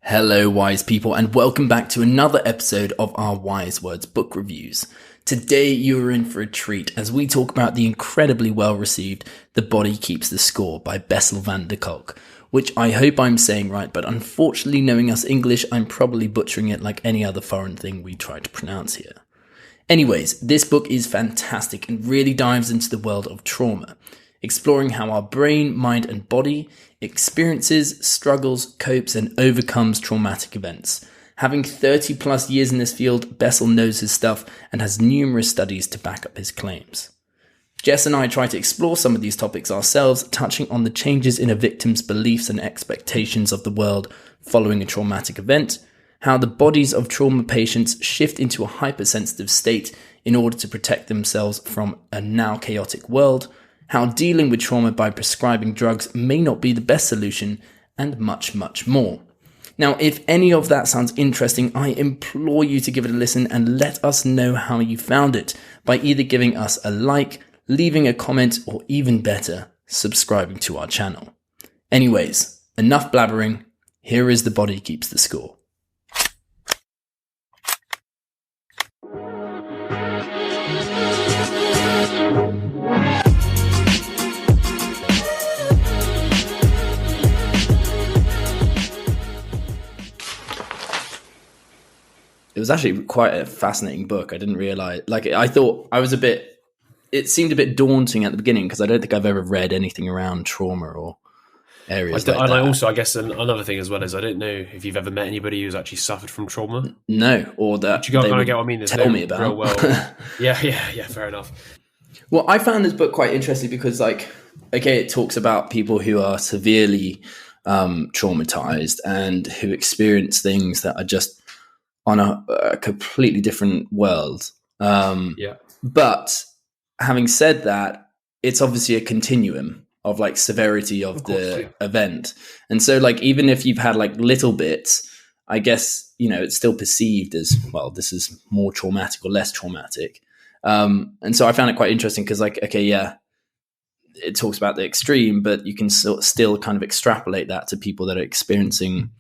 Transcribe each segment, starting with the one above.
Hello, wise people, and welcome back to another episode of our Wise Words book reviews. Today, you are in for a treat as we talk about the incredibly well-received The Body Keeps the Score by Bessel Van Der Kolk, which I hope I'm saying right, but unfortunately, knowing us English, I'm probably butchering it like any other foreign thing we try to pronounce here. Anyways, this book is fantastic and really dives into the world of trauma, exploring how our brain, mind, and body experiences, struggles, copes, and overcomes traumatic events. Having 30 plus years in this field, Bessel knows his stuff and has numerous studies to back up his claims. Jes and I try to explore some of these topics ourselves, touching on the changes in a victim's beliefs and expectations of the world following a traumatic event, how the bodies of trauma patients shift into a hypersensitive state in order to protect themselves from a now chaotic world, how dealing with trauma by prescribing drugs may not be the best solution, and much, much more. Now, if any of that sounds interesting, I implore you to give it a listen and let us know how you found it by either giving us a like, leaving a comment, or even better, subscribing to our channel. Anyways, enough blabbering. Here is The Body Keeps the Score. It was actually quite a fascinating book. I didn't realize, I thought it seemed a bit daunting at the beginning because I don't think I've ever read anything around trauma or areas like that. And I guess another thing as well is I don't know if you've ever met anybody who's actually suffered from trauma. No, or that but you kind of get what I mean. There's tell me about. Real world. Yeah, fair enough. Well, I found this book quite interesting because, it talks about people who are severely traumatized and who experience things that are just on a completely different world. But having said that, it's obviously a continuum of severity of the event. And so even if you've had little bits, I guess, it's still perceived as, well, this is more traumatic or less traumatic. And so I found it quite interesting because it talks about the extreme, but you can still kind of extrapolate that to people that are experiencing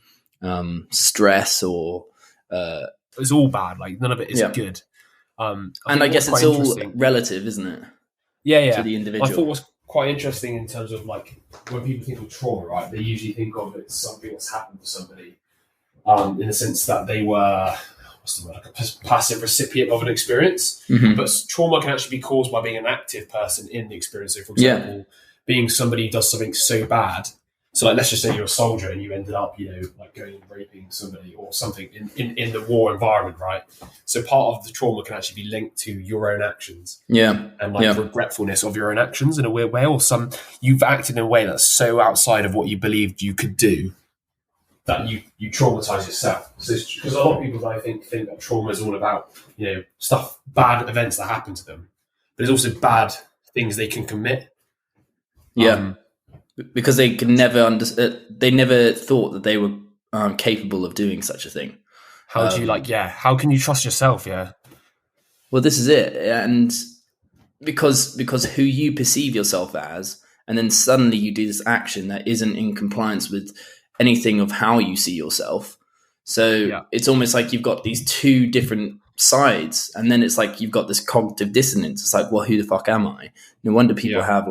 stress or it's all bad. None of it is good. And I guess it's all relative, isn't it? Yeah. To the individual. I thought was quite interesting in terms of when people think of trauma, right? They usually think of it as something that's happened to somebody, in the sense that they were a passive recipient of an experience. Mm-hmm. But trauma can actually be caused by being an active person in the experience. So, for example, being somebody who does something so bad. So let's just say you're a soldier and you ended up, going and raping somebody or something in the war environment, right? So part of the trauma can actually be linked to your own actions. Yeah. And regretfulness of your own actions in a weird way, or you've acted in a way that's so outside of what you believed you could do that you traumatize yourself. So because a lot of people, I think that trauma is all about, bad events that happen to them. But there's also bad things they can commit. Yeah. Because they could never they never thought that they were capable of doing such a thing. How do you how can you trust yourself? Yeah. Well, this is it. And because who you perceive yourself as, and then suddenly you do this action that isn't in compliance with anything of how you see yourself. So it's almost like you've got these two different sides, and then it's you've got this cognitive dissonance. It's well, who the fuck am I? No wonder people have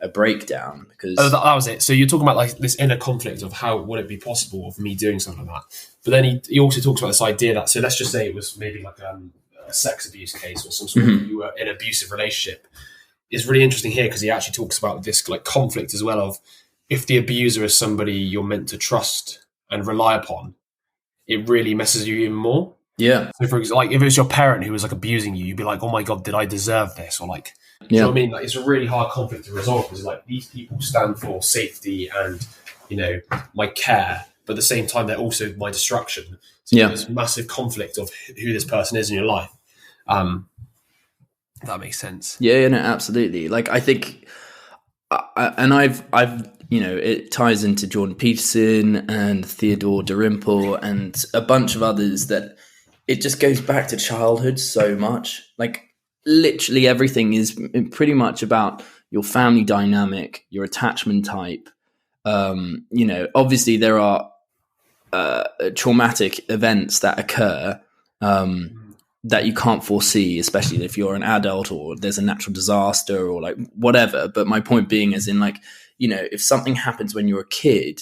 a breakdown because that was it. So you're talking about this inner conflict of how would it be possible of me doing something like that. But then he also talks about this idea that, so let's just say it was maybe a sex abuse case or some sort of you were in an abusive relationship. It's really interesting here because he actually talks about this conflict as well of if the abuser is somebody you're meant to trust and rely upon, it really messes you even more. Yeah. So for example, if it was your parent who was abusing you, you'd be oh my God, did I deserve this? Or you know what I mean? It's a really hard conflict to resolve because these people stand for safety and, my care, but at the same time, they're also my destruction. So there's massive conflict of who this person is in your life. That makes sense. Yeah, no, absolutely. I think, and I've, it ties into Jordan Peterson and Theodore Dalrymple and a bunch of others that it just goes back to childhood so much. Literally everything is pretty much about your family dynamic, your attachment type. Obviously there are traumatic events that occur that you can't foresee, especially if you're an adult or there's a natural disaster or like whatever. But my point being is in like, if something happens when you're a kid,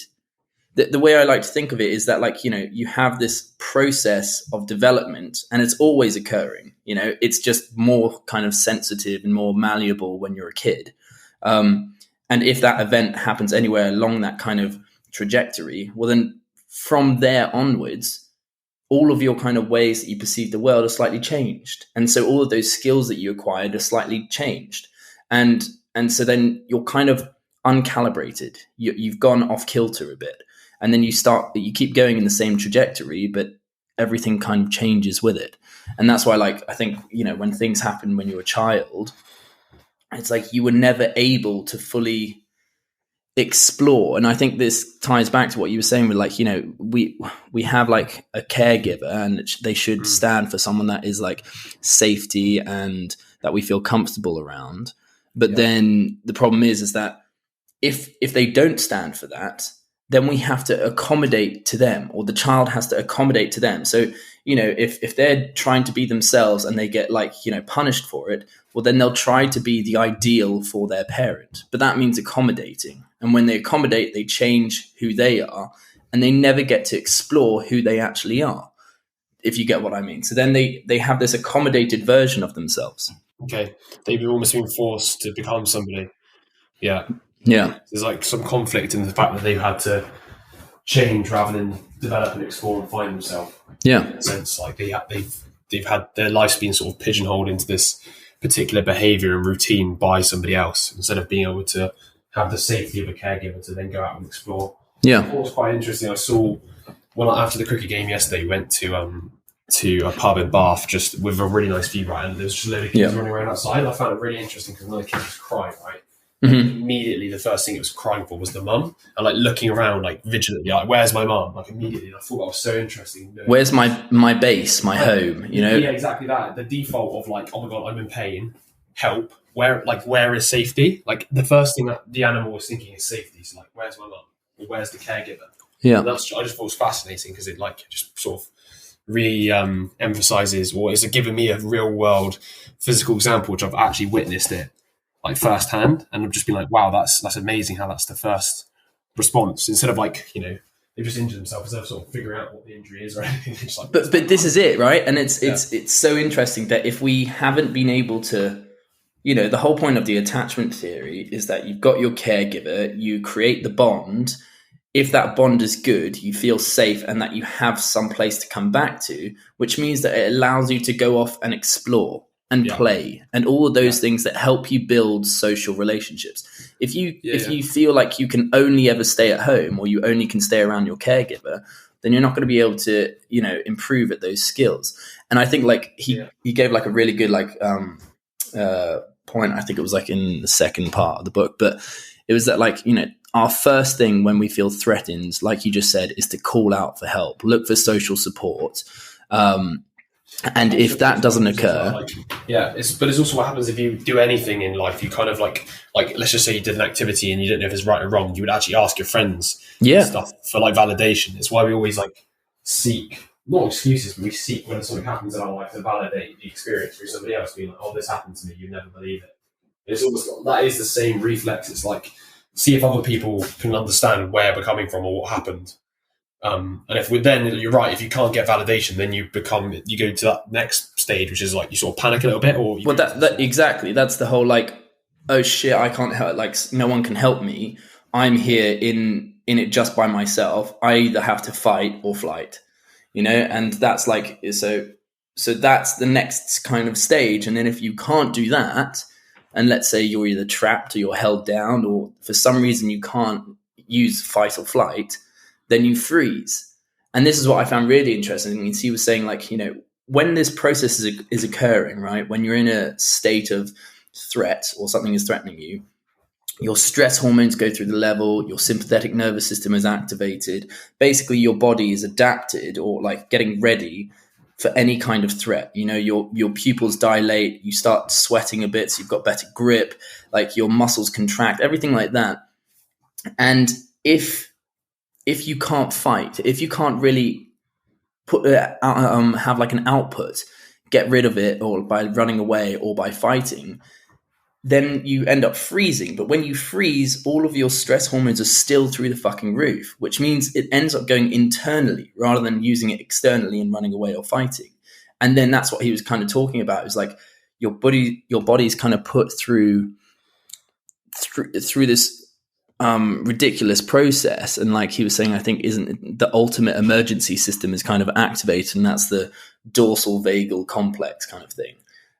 the way I like to think of it is that like, you have this process of development and it's always occurring, it's just more kind of sensitive and more malleable when you're a kid. And if that event happens anywhere along that kind of trajectory, well, then from there onwards, all of your kind of ways that you perceive the world are slightly changed. And so all of those skills that you acquired are slightly changed. And so then you're kind of uncalibrated. You've gone off kilter a bit. And then you keep going in the same trajectory, but everything kind of changes with it. And that's why, like, I think, when things happen when you're a child, it's like you were never able to fully explore. And I think this ties back to what you were saying with like, we have like a caregiver and they should stand for someone that is like safety and that we feel comfortable around. But then the problem is that if they don't stand for that, then we have to accommodate to them, or the child has to accommodate to them. So, if they're trying to be themselves and they get like, punished for it, well, then they'll try to be the ideal for their parent. But that means accommodating. And when they accommodate, they change who they are and they never get to explore who they actually are, if you get what I mean. So then they have this accommodated version of themselves. Okay. They've almost been forced to become somebody. Yeah. Yeah. There's like some conflict in the fact that they've had to change rather than develop and explore and find themselves. Yeah. In a sense, like they've had their life's been sort of pigeonholed into this particular behavior and routine by somebody else instead of being able to have the safety of a caregiver to then go out and explore. Yeah. It was quite interesting. I saw after the cricket game yesterday, we went to a pub in Bath just with a really nice view, right? And there was just a load of kids running around outside. I found it really interesting because another kid was crying, right? Mm-hmm. Immediately, the first thing it was crying for was the mum, and like looking around, like vigilantly, like, "Where's my mum?" Like immediately, and I thought that was so interesting. Where's my base, my home? Yeah, exactly that. The default of like, "Oh my god, I'm in pain, help." Where is safety? Like the first thing that the animal was thinking is safety. So like, where's my mum? Or where's the caregiver? Yeah, and I just thought it was fascinating because it like just sort of really emphasizes, or is giving me a real world physical example, which I've actually witnessed it like firsthand, and I've just been like, wow, that's amazing how that's the first response instead of like, they've just injured themselves instead of sort of figuring out what the injury is or anything. Just like, but this is it, right? And it's so interesting that if we haven't been able to, the whole point of the attachment theory is that you've got your caregiver, you create the bond. If that bond is good, you feel safe and that you have some place to come back to, which means that it allows you to go off and explore and play and all of those things that help you build social relationships. If you feel like you can only ever stay at home or you only can stay around your caregiver, then you're not going to be able to, improve at those skills. And I think like he gave like a really good point. I think it was like in the second part of the book, but it was that like, our first thing when we feel threatened, like you just said, is to call out for help, look for social support. And if that doesn't occur, but it's also what happens if you do anything in life. You kind of like let's just say you did an activity and you don't know if it's right or wrong. You would actually ask your friends, stuff for like validation. It's why we always like seek not excuses, but we seek when something happens in our life to validate the experience through somebody else. Being like, "Oh, this happened to me. You'd never believe it." It's almost that is the same reflex. It's like see if other people can understand where we're coming from or what happened. And if you're right, if you can't get validation, then you go to that next stage, which is like you sort of panic a little bit. Or that exactly, that's the whole like, oh shit, I can't help, like no one can help me. I'm here in it just by myself. I either have to fight or flight, and that's like, so that's the next kind of stage. And then if you can't do that, and let's say you're either trapped or you're held down, or for some reason you can't use fight or flight, then you freeze. And this is what I found really interesting. And he was saying like, when this process is occurring, right, when you're in a state of threat or something is threatening you, your stress hormones go through the level, your sympathetic nervous system is activated. Basically, your body is adapted or like getting ready for any kind of threat. Your pupils dilate, you start sweating a bit, so you've got better grip, like your muscles contract, everything like that. And if if you can't fight, if you can't really have like an output, get rid of it, or by running away or by fighting, then you end up freezing. But when you freeze, all of your stress hormones are still through the fucking roof, which means it ends up going internally rather than using it externally and running away or fighting. And then that's what he was kind of talking about. It was like your body's kind of put through this ridiculous process. And like he was saying, I think isn't the ultimate emergency system is kind of activated, and that's the dorsal vagal complex kind of thing.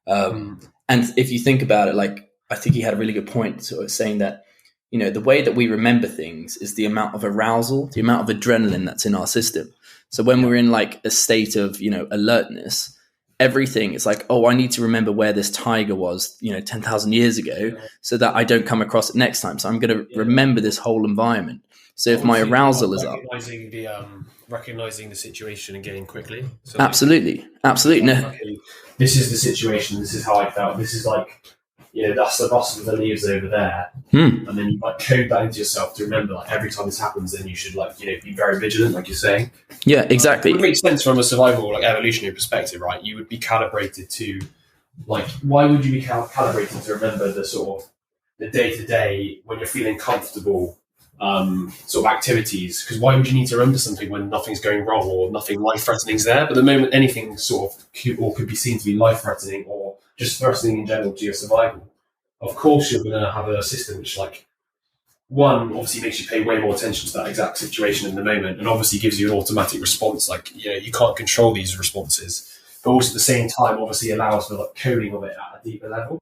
And if you think about it, like, I think he had a really good point sort of saying that, you know, the way that we remember things is the amount of arousal, the amount of adrenaline that's in our system. So when we're in like a state of, you know, alertness, everything is like, oh, I need to remember where this tiger was, you know, 10,000 years ago so that I don't come across it next time. So I'm going to remember this whole environment. So if my arousal is up. Recognizing the situation again quickly. So absolutely. No. Okay, this is the situation. This is how I felt. This is like, you know, that's the rustle of the leaves over there. And then you like code that into yourself to remember, like, every time this happens, then you should, like, you know, be very vigilant, like you're saying. Yeah, exactly. It makes sense from a survival, like, evolutionary perspective, right? You would be calibrated to, like, why would you be calibrated to remember the sort of the day-to-day when you're feeling comfortable sort of activities? Because why would you need to remember something when nothing's going wrong or nothing life-threatening is there? But the moment anything sort of could be seen to be life-threatening or just threatening in general to your survival, of course you're going to have a system which, like, one, obviously makes you pay way more attention to that exact situation in the moment, and obviously gives you an automatic response. Like, you know, you can't control these responses, but also at the same time obviously allows for, like, coding of it at a deeper level.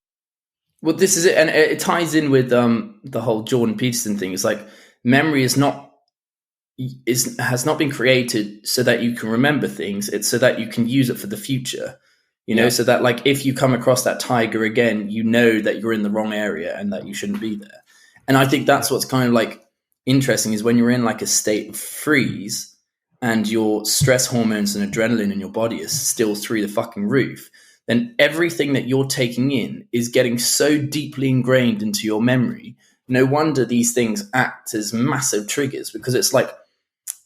Well, this is it, and it ties in with the whole Jordan Peterson thing. It's like memory has not been created so that you can remember things. It's so that you can use it for the future. You know, so that, like, if you come across that tiger again, you know that you're in the wrong area and that you shouldn't be there. And I think that's what's kind of like interesting is when you're in like a state of freeze and your stress hormones and adrenaline in your body is still through the fucking roof, then everything that you're taking in is getting so deeply ingrained into your memory. No wonder these things act as massive triggers, because it's like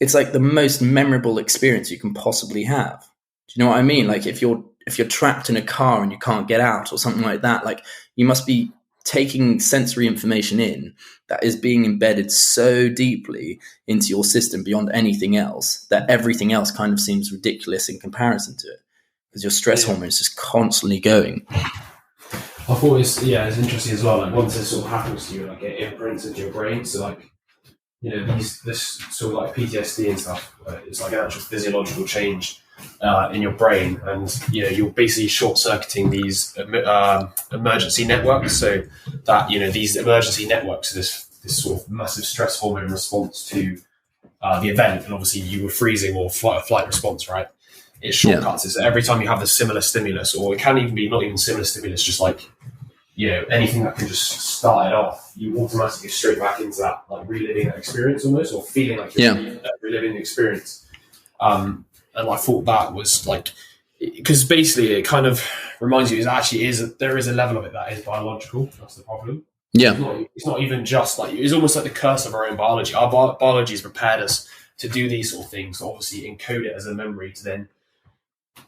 the most memorable experience you can possibly have. Do you know what I mean? Like, if you're trapped in a car and you can't get out or something like that, like, you must be taking sensory information in that is being embedded so deeply into your system beyond anything else that everything else kind of seems ridiculous in comparison to it, because your stress hormones just constantly going. I thought it's interesting as well. Like, once this sort of happens to you, like, it imprints into your brain. So, like, you know, this sort of like PTSD and stuff, it's like an actual physiological change in your brain, and, you know, you're basically short-circuiting these emergency networks. So that, you know, these emergency networks are this sort of massive stress hormone response to the event, and obviously you were freezing or flight response, right? It shortcuts it. So every time you have the similar stimulus, or it can even be not even similar stimulus, just like, you know, anything that can just start it off, you automatically go straight back into that, like, reliving that experience almost, or feeling like you're reliving the experience. And I thought that was, like, because basically it kind of reminds you there is a level of it that is biological. That's the problem. Yeah. It's not even just like, it's almost like the curse of our own biology. Our biology has prepared us to do these sort of things, to obviously encode it as a memory to then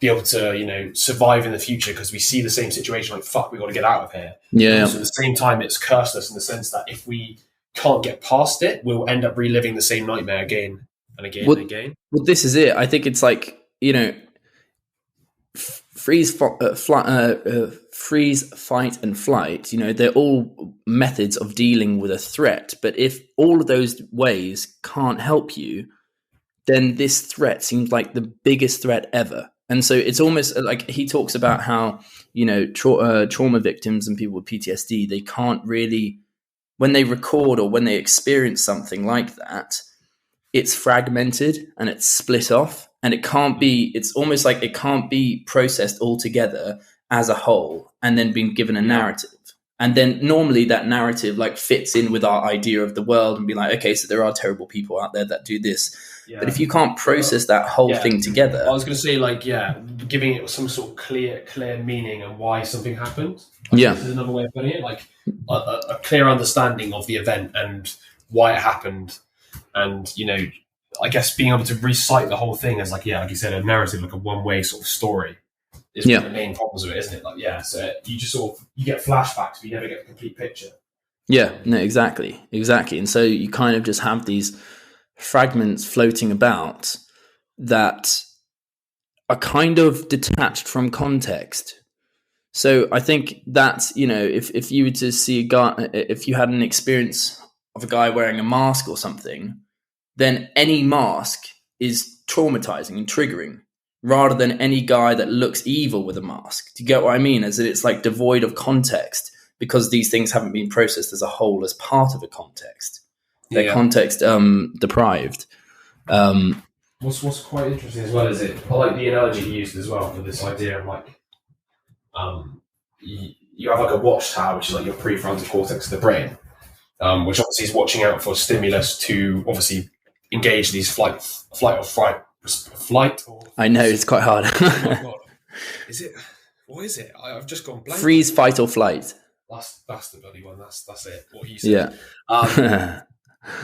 be able to, you know, survive in the future, because we see the same situation, like, fuck, we got to get out of here. Yeah. So at the same time, it's cursed us in the sense that if we can't get past it, we'll end up reliving the same nightmare again and again and again. Well, this is it. I think it's like, you know, freeze, fight, and flight. You know, they're all methods of dealing with a threat. But if all of those ways can't help you, then this threat seems like the biggest threat ever. And so it's almost like he talks about how, you know, trauma victims and people with PTSD, they can't really, when they record or when they experience something like that, it's fragmented and it's split off, and it's almost like it can't be processed all together as a whole and then being given a narrative. And then normally that narrative, like, fits in with our idea of the world and be like, okay, so there are terrible people out there that do this. Yeah. But if you can't process that whole thing together, I was going to say, like, giving it some sort of clear meaning and why something happened. This is another way of putting it, like a clear understanding of the event and why it happened, and, you know, I guess being able to recite the whole thing as like you said, a narrative, like a one-way sort of story is one of the main problems of it, isn't it? Like, so you just you get flashbacks, but you never get the complete picture. Yeah, no, exactly. And so you kind of just have these fragments floating about that are kind of detached from context. So I think that's, if you were to see a guy, if you had an experience of a guy wearing a mask or something, then any mask is traumatizing and triggering, rather than any guy that looks evil with a mask. Do you get what I mean? As it's like devoid of context, because these things haven't been processed as a whole, as part of a context. They're context deprived. What's quite interesting as well is I like the analogy he used as well for this idea of like, you have like a watchtower, which is like your prefrontal cortex of the brain, which obviously is watching out for stimulus to obviously engage these flight or flight. I know, it's quite hard. Oh my God. Is it? What is it? I've just gone blank. Freeze, fight, or flight. That's the bloody one. That's it. What he said. Yeah.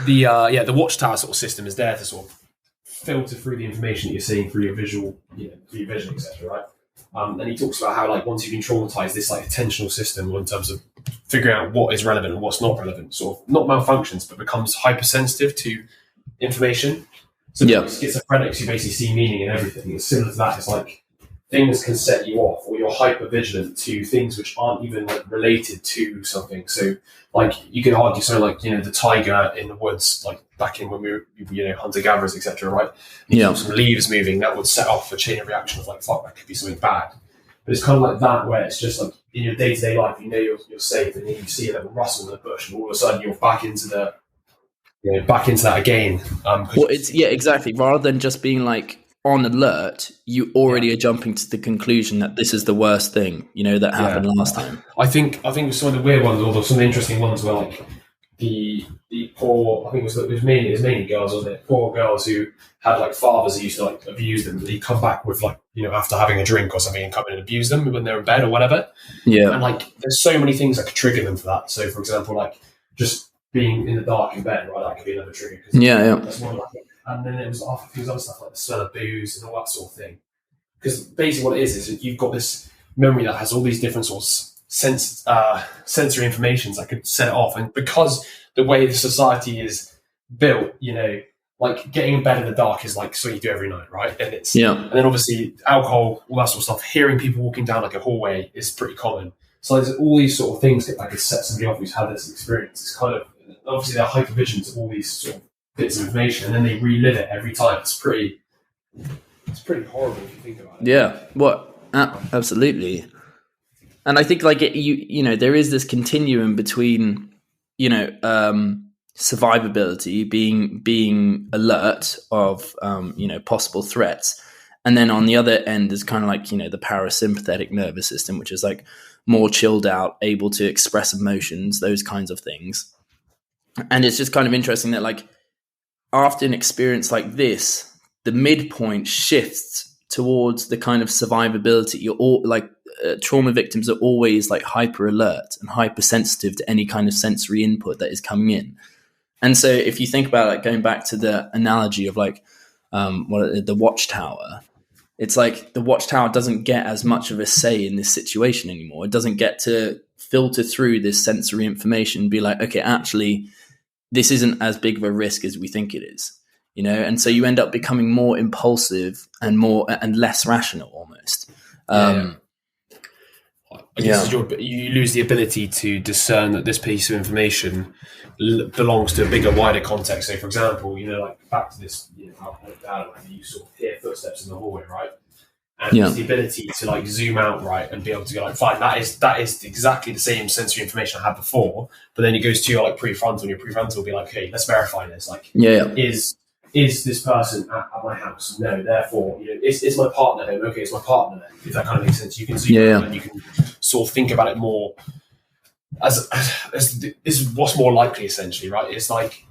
The watchtower sort of system is there to sort of filter through the information that you're seeing through your visual, through your vision, etc. Right? And he talks about how like once you've been traumatized, this like attentional system, in terms of figuring out what is relevant and what's not relevant, sort of not malfunctions, but becomes hypersensitive to information. So schizophrenics, you basically see meaning in everything. It's similar to that. It's like things can set you off, or you're hyper vigilant to things which aren't even like related to something. So like you could argue something like, the tiger in the woods, like back in when we were, hunter gatherers, etc. Right? Some leaves moving, that would set off a chain of reaction of like, fuck, that could be something bad. But it's kind of like that, where it's just like in your day-to-day life, you're safe, and then you see a little rustle in the bush, and all of a sudden you're back into that again. Well, it's exactly. Rather than just being like on alert, you already are jumping to the conclusion that this is the worst thing, that happened last time. I think some of the weird ones, or some of the interesting ones, were like the poor. I think it was mainly girls, wasn't it? Poor girls who had like fathers who used to like abuse them. They come back with like after having a drink or something, and come in and abuse them when they're in bed or whatever. Yeah, and like there's so many things that could trigger them for that. So for example, like just being in the dark in bed, right? That could be another trigger. That's one like it. And then it was other stuff like the smell of booze and all that sort of thing. Because basically what it is you've got this memory that has all these different sorts of sensory informations that could set it off. And because the way the society is built, like getting in bed in the dark is like something you do every night, right? And and then obviously alcohol, all that sort of stuff, hearing people walking down like a hallway is pretty common. So there's all these sort of things that could set somebody off who's had this experience. It's kind of, obviously they're hypervigilant to all these sort of bits of information, and then they relive it every time. It's pretty horrible if you think about it. Yeah, absolutely. And I think like there is this continuum between survivability, being alert of possible threats, and then on the other end is kind of like the parasympathetic nervous system, which is like more chilled out, able to express emotions, those kinds of things. And it's just kind of interesting that like after an experience like this, the midpoint shifts towards the kind of survivability. You're all like trauma victims are always like hyper alert and hypersensitive to any kind of sensory input that is coming in. And so if you think about like going back to the analogy of like the watchtower, it's like the watchtower doesn't get as much of a say in this situation anymore. It doesn't get to filter through this sensory information and be like, okay, actually, this isn't as big of a risk as we think it is, and so you end up becoming more impulsive and less rational almost. I guess you lose the ability to discern that this piece of information belongs to a bigger, wider context. So, for example, like back to this, down, you sort of hear footsteps in the hallway, right? And it's the ability to like zoom out, right, and be able to go like, fine, that is exactly the same sensory information I had before. But then it goes to your like prefrontal, and your prefrontal will be like, hey, let's verify this. Like, is this person at my house? No, therefore, is my partner home? Okay, it's my partner. If that kind of makes sense, you can zoom out and you can sort of think about it more as is what's more likely, essentially, right? It's like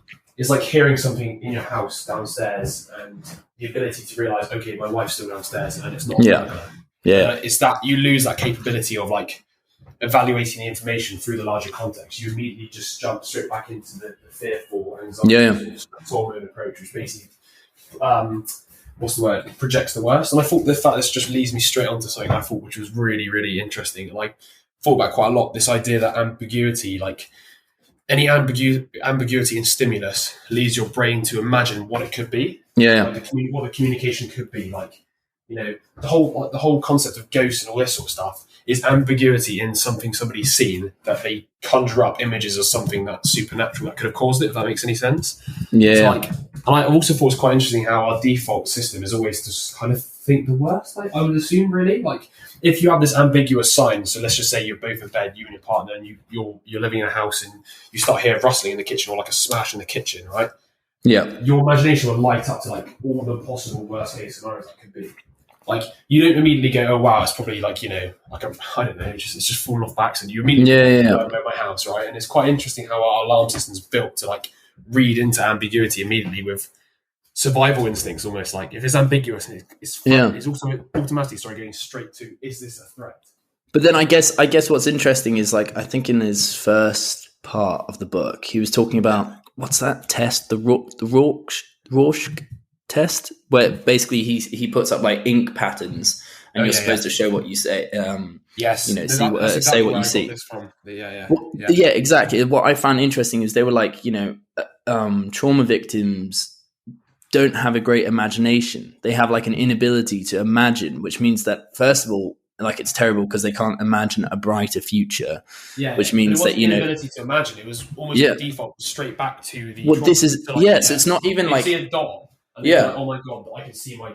hearing something in your house downstairs and the ability to realize, okay, my wife's still downstairs and it's not. It's that you lose that capability of like evaluating the information through the larger context. You immediately just jump straight back into the fearful, anxiety, trauma approach, which basically what's the word? It projects the worst. And I thought the fact this just leads me straight onto something I thought which was really, really interesting. And I thought about quite a lot, this idea that ambiguity, like any ambiguity in stimulus leads your brain to imagine what it could be. Yeah. Like what the communication could be. Like, the whole concept of ghosts and all this sort of stuff is ambiguity in something somebody's seen, that they conjure up images of something that's supernatural that could have caused it, if that makes any sense. Yeah. And I also thought it was quite interesting how our default system is always to kind of think the worst, I would assume, really. Like, if you have this ambiguous sign, so let's just say you're both in bed, you and your partner, and you're living in a house and you start hearing rustling in the kitchen or like a smash in the kitchen, right? Yeah. Your imagination will light up to like all the possible worst case scenarios that could be. Like, you don't immediately go, oh wow, it's probably like, like I don't know, it's just fallen off by accident. You immediately go about my house, right? And it's quite interesting how our alarm system's built to like read into ambiguity immediately with survival instincts almost. Like, if it's ambiguous, it's also automatically going straight to, is this a threat? But then I guess what's interesting is, like, I think in his first part of the book, he was talking about, what's that test? The Rorschach test, where basically he puts up like ink patterns and you're supposed to show what you say. Yes. Say what you see. Yeah, exactly. What I found interesting is they were like, trauma victims don't have a great imagination. They have like an inability to imagine, which means that, first of all, like, it's terrible because they can't imagine a brighter future. Yeah, which means that, inability to imagine, it was almost the default straight back to the. Well, this is so it's not even like, see a dot. And like, oh my god! I can see my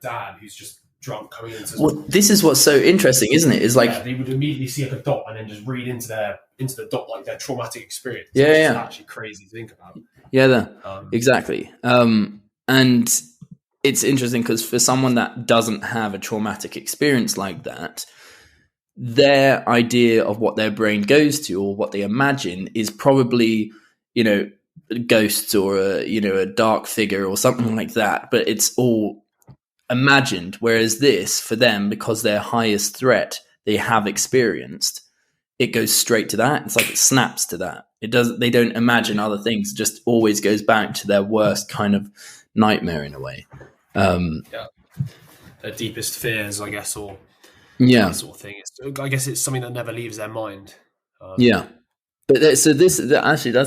dad who's just drunk coming into. Well, this is what's so interesting, isn't it? Is like they would immediately see like a dot and then just read into the dot like their traumatic experience. Yeah, it's actually crazy to think about. Yeah, exactly. And it's interesting because for someone that doesn't have a traumatic experience like that, their idea of what their brain goes to or what they imagine is probably, ghosts or a dark figure or something like that, but it's all imagined. Whereas this, for them, because their highest threat they have experienced, it goes straight to that. It's like it snaps to that. They don't imagine other things. It just always goes back to their worst kind of nightmare in a way. Their deepest fears, I guess, or that sort of thing. I guess it's something that never leaves their mind. But that's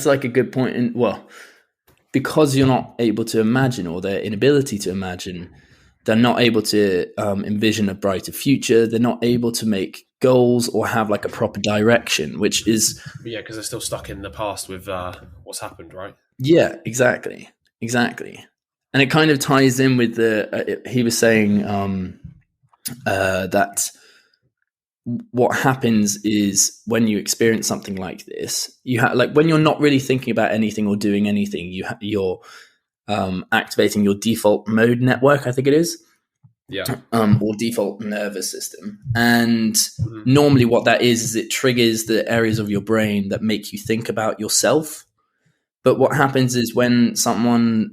like a good point. Because you're not able to imagine, or their inability to imagine, they're not able to envision a brighter future. They're not able to make goals or have like a proper direction, which is because they're still stuck in the past with what's happened, right? Yeah, exactly. And it kind of ties in with he was saying that what happens is when you experience something like this, like when you're not really thinking about anything or doing anything, you're activating your default mode network, I think it is. Or default nervous system. And normally what that is it triggers the areas of your brain that make you think about yourself. But what happens is when someone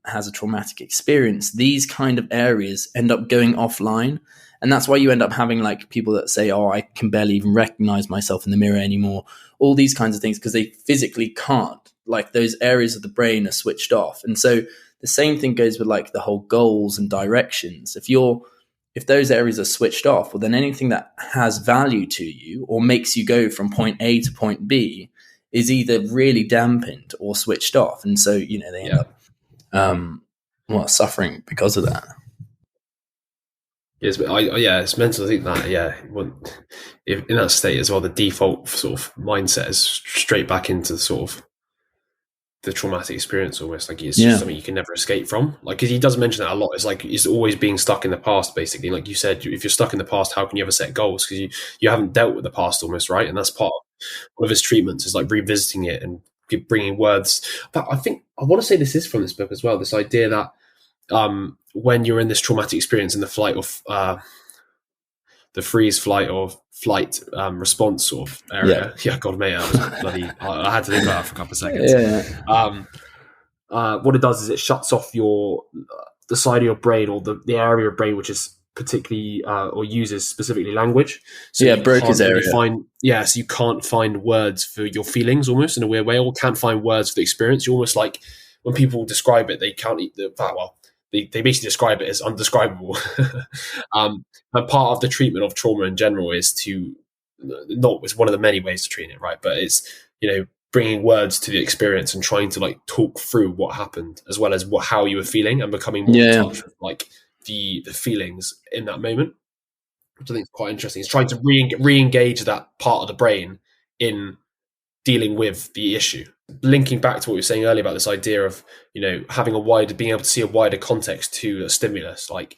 has a traumatic experience, these kind of areas end up going offline. And that's why you end up having like people that say, oh, I can barely even recognize myself in the mirror anymore. All these kinds of things, because they physically can't. Like, those areas of the brain are switched off. And so the same thing goes with like the whole goals and directions. If those areas are switched off, well, then anything that has value to you or makes you go from point A to point B is either really dampened or switched off. And so, they end up suffering because of that. Yes, but it's mental to think that, if in that state as well, the default sort of mindset is straight back into sort of the traumatic experience almost. Like, it's just something you can never escape from. Like, because he does mention that a lot. It's like, it's always being stuck in the past, basically. Like you said, if you're stuck in the past, how can you ever set goals? Because you haven't dealt with the past almost, right? And that's part of one of his treatments, is like revisiting it and bringing words. But I think, I want to say this is from this book as well, this idea that when you're in this traumatic experience in the flight of the freeze, flight, or flight response sort of area. God, mate, I had to think about that for a couple of seconds. What it does is it shuts off the side of your brain, or the area of brain which is particularly or uses specifically language. So Broca's area. So you can't find words for your feelings almost in a weird way, or can't find words for the experience. You're almost like when people describe it, they can't eat the fat. Well, they basically describe it as undescribable. And part of the treatment of trauma in general is to it's one of the many ways to treat it, right? But it's, bringing words to the experience and trying to like talk through what happened, as well as how you were feeling, and becoming more in touch with like the feelings in that moment, which I think is quite interesting. It's trying to re-engage that part of the brain in dealing with the issue. Linking back to what we were saying earlier about this idea of, having being able to see a wider context to a stimulus. Like,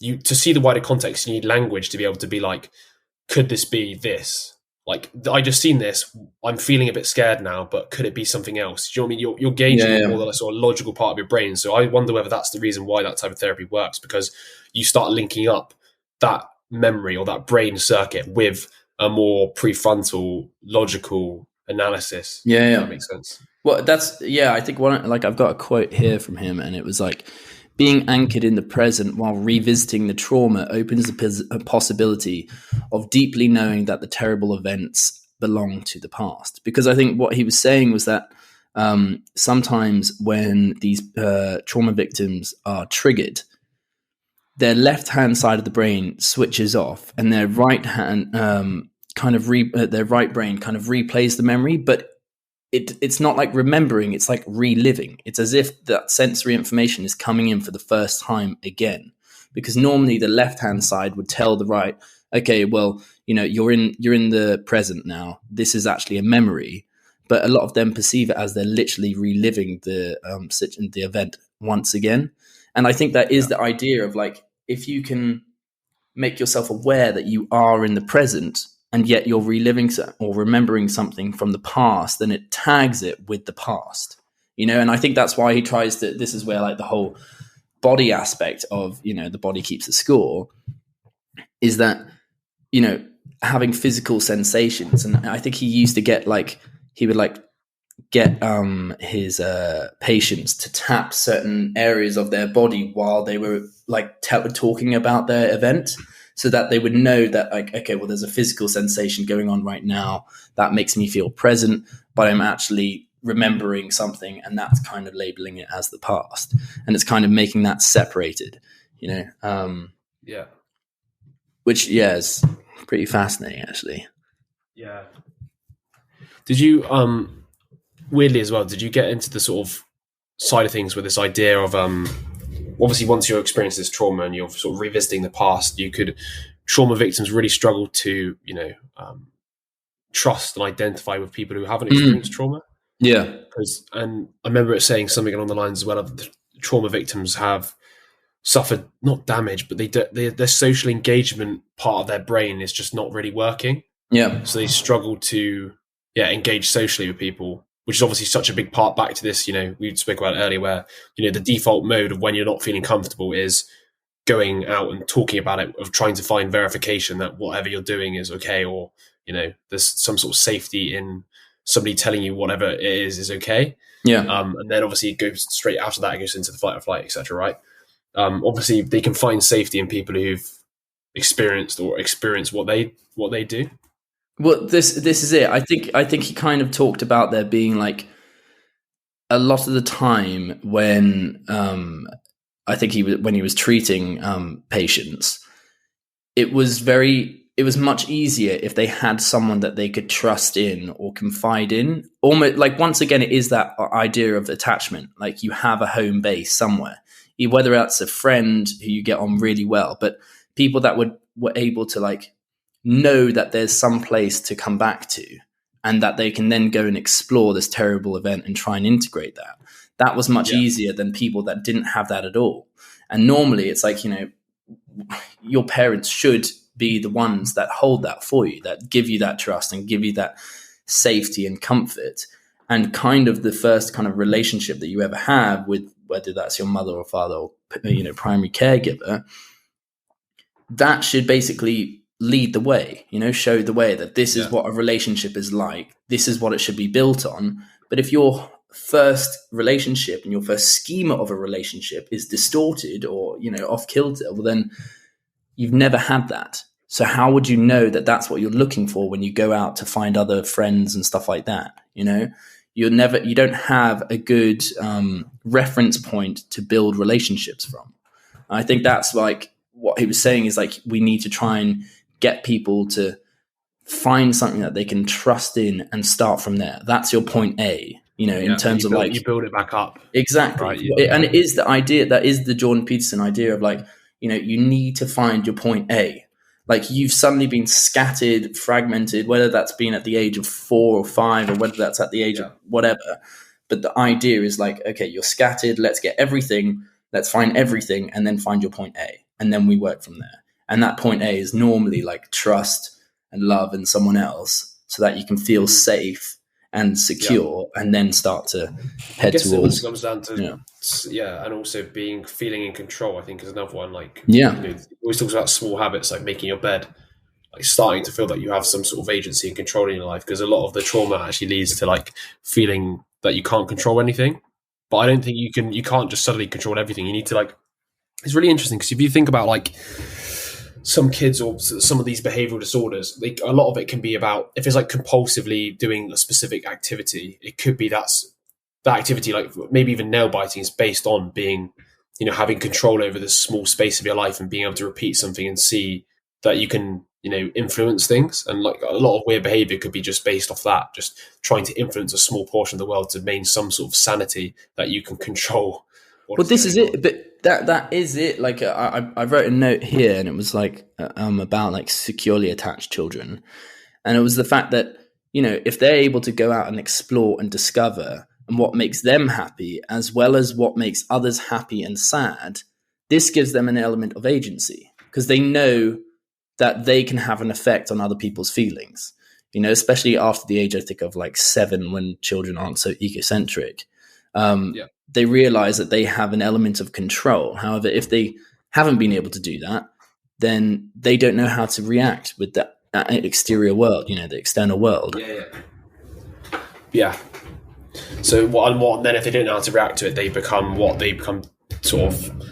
to see the wider context, you need language to be able to be like, could this be this? Like, I just seen this, I'm feeling a bit scared now, but could it be something else? Do you know what I mean? You're gauging more the sort of logical part of your brain. So I wonder whether that's the reason why that type of therapy works, because you start linking up that memory or that brain circuit with a more prefrontal logical analysis. If that makes sense. Well, I think I've got a quote here from him, and it was like, being anchored in the present while revisiting the trauma opens a possibility of deeply knowing that the terrible events belong to the past. Because I think what he was saying was that sometimes when these trauma victims are triggered, their left-hand side of the brain switches off, and their right hand their right brain kind of replays the memory, but it's not like remembering, it's like reliving. It's as if that sensory information is coming in for the first time again. Because normally the left-hand side would tell the right, okay, well, you're in the present now. This is actually a memory. But a lot of them perceive it as they're literally reliving the event once again. And I think that is the idea of like, if you can make yourself aware that you are in the present, and yet you're reliving or remembering something from the past, then it tags it with the past, And I think that's why he tries to, this is where like the whole body aspect of, the body keeps a score, is that, having physical sensations. And I think he used to get he would get his patients to tap certain areas of their body while they were talking about their event, so that they would know that, like, okay, well, there's a physical sensation going on right now that makes me feel present, but I'm actually remembering something, and that's kind of labeling it as the past, and it's kind of making that separated, which is pretty fascinating, actually. Yeah. Did you weirdly as well, did you get into the sort of side of things with this idea of obviously once you're experiencing this trauma and you're sort of revisiting the past, trauma victims really struggle to, trust and identify with people who haven't experienced trauma. Yeah. And I remember it saying something along the lines as well of the trauma victims have suffered not damage, but their social engagement part of their brain is just not really working. Yeah. So they struggle to engage socially with people, which is obviously such a big part back to this, we spoke about it earlier, where, the default mode of when you're not feeling comfortable is going out and talking about it, of trying to find verification that whatever you're doing is okay, or, there's some sort of safety in somebody telling you whatever it is okay. Yeah. And then obviously it goes straight after that, it goes into the fight or flight, etc. Right. Obviously they can find safety in people who've experienced what they do. Well, this is it. I think he kind of talked about there being like a lot of the time when I think when he was treating patients, it was much easier if they had someone that they could trust in or confide in. Almost like, once again, it is that idea of attachment. Like, you have a home base somewhere, whether that's a friend who you get on really well, but people that were able to like know that there's some place to come back to, and that they can then go and explore this terrible event and try and integrate that. That was much easier than people that didn't have that at all. And normally it's like, your parents should be the ones that hold that for you, that give you that trust and give you that safety and comfort. And kind of the first kind of relationship that you ever have with, whether that's your mother or father or, primary caregiver, that should basically lead the way, show the way that this is what a relationship is like. This is what it should be built on. But if your first relationship and your first schema of a relationship is distorted or, off kilter, well, then you've never had that. So how would you know that that's what you're looking for when you go out to find other friends and stuff like that? you don't have a good reference point to build relationships from. I think that's like what he was saying is like we need to try and get people to find something that they can trust in and start from there. That's your point A, in terms of like you build it back up. Exactly. Right? And it is the idea, that is the Jordan Peterson idea of like, you need to find your point A. Like you've suddenly been scattered, fragmented, whether that's been at the age of 4 or 5 or whether that's at the age of whatever. But the idea is like, okay, you're scattered. Let's get everything. Let's find everything and then find your point A. And then we work from there. And that point A is normally like trust and love in someone else so that you can feel safe and secure and then start to head towards. It also comes down to, and also feeling in control, I think is another one. Like, always talks about small habits, like making your bed, like starting to feel that you have some sort of agency and control in your life, because a lot of the trauma actually leads to like feeling that you can't control anything. But I don't think you can't just suddenly control everything. You need to like, it's really interesting because if you think about like some kids or some of these behavioral disorders, like a lot of it can be about, if it's like compulsively doing a specific activity, it could be that activity, like maybe even nail biting, is based on being, having control over this small space of your life and being able to repeat something and see that you can, influence things. And like a lot of weird behavior could be just based off that, just trying to influence a small portion of the world to maintain some sort of sanity that you can control. Well, this is it, but that is it. Like I wrote a note here, and it was like about like securely attached children, and it was the fact that if they're able to go out and explore and discover and what makes them happy as well as what makes others happy and sad, this gives them an element of agency because they know that they can have an effect on other people's feelings. Especially after the age, I think, of like 7, when children aren't so egocentric. They realize that they have an element of control. However, if they haven't been able to do that, then they don't know how to react with that exterior world, the external world. Yeah. So what? Then if they don't know how to react to it, they become sort of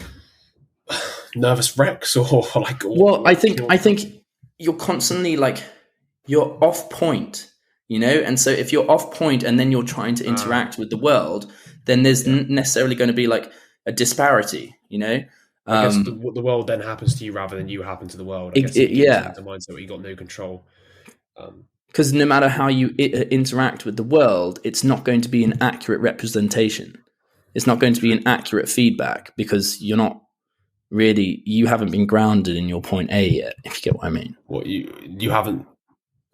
nervous wrecks or like. I think you're constantly like you're off point, and so if you're off point and then you're trying to interact with the world, then there's necessarily going to be like a disparity, I guess the world then happens to you rather than you happen to the world. I guess the mindset where you got no control. Because no matter how you interact with the world, it's not going to be an accurate representation. It's not going to be an accurate feedback because you haven't been grounded in your point A yet, if you get what I mean. What you haven't.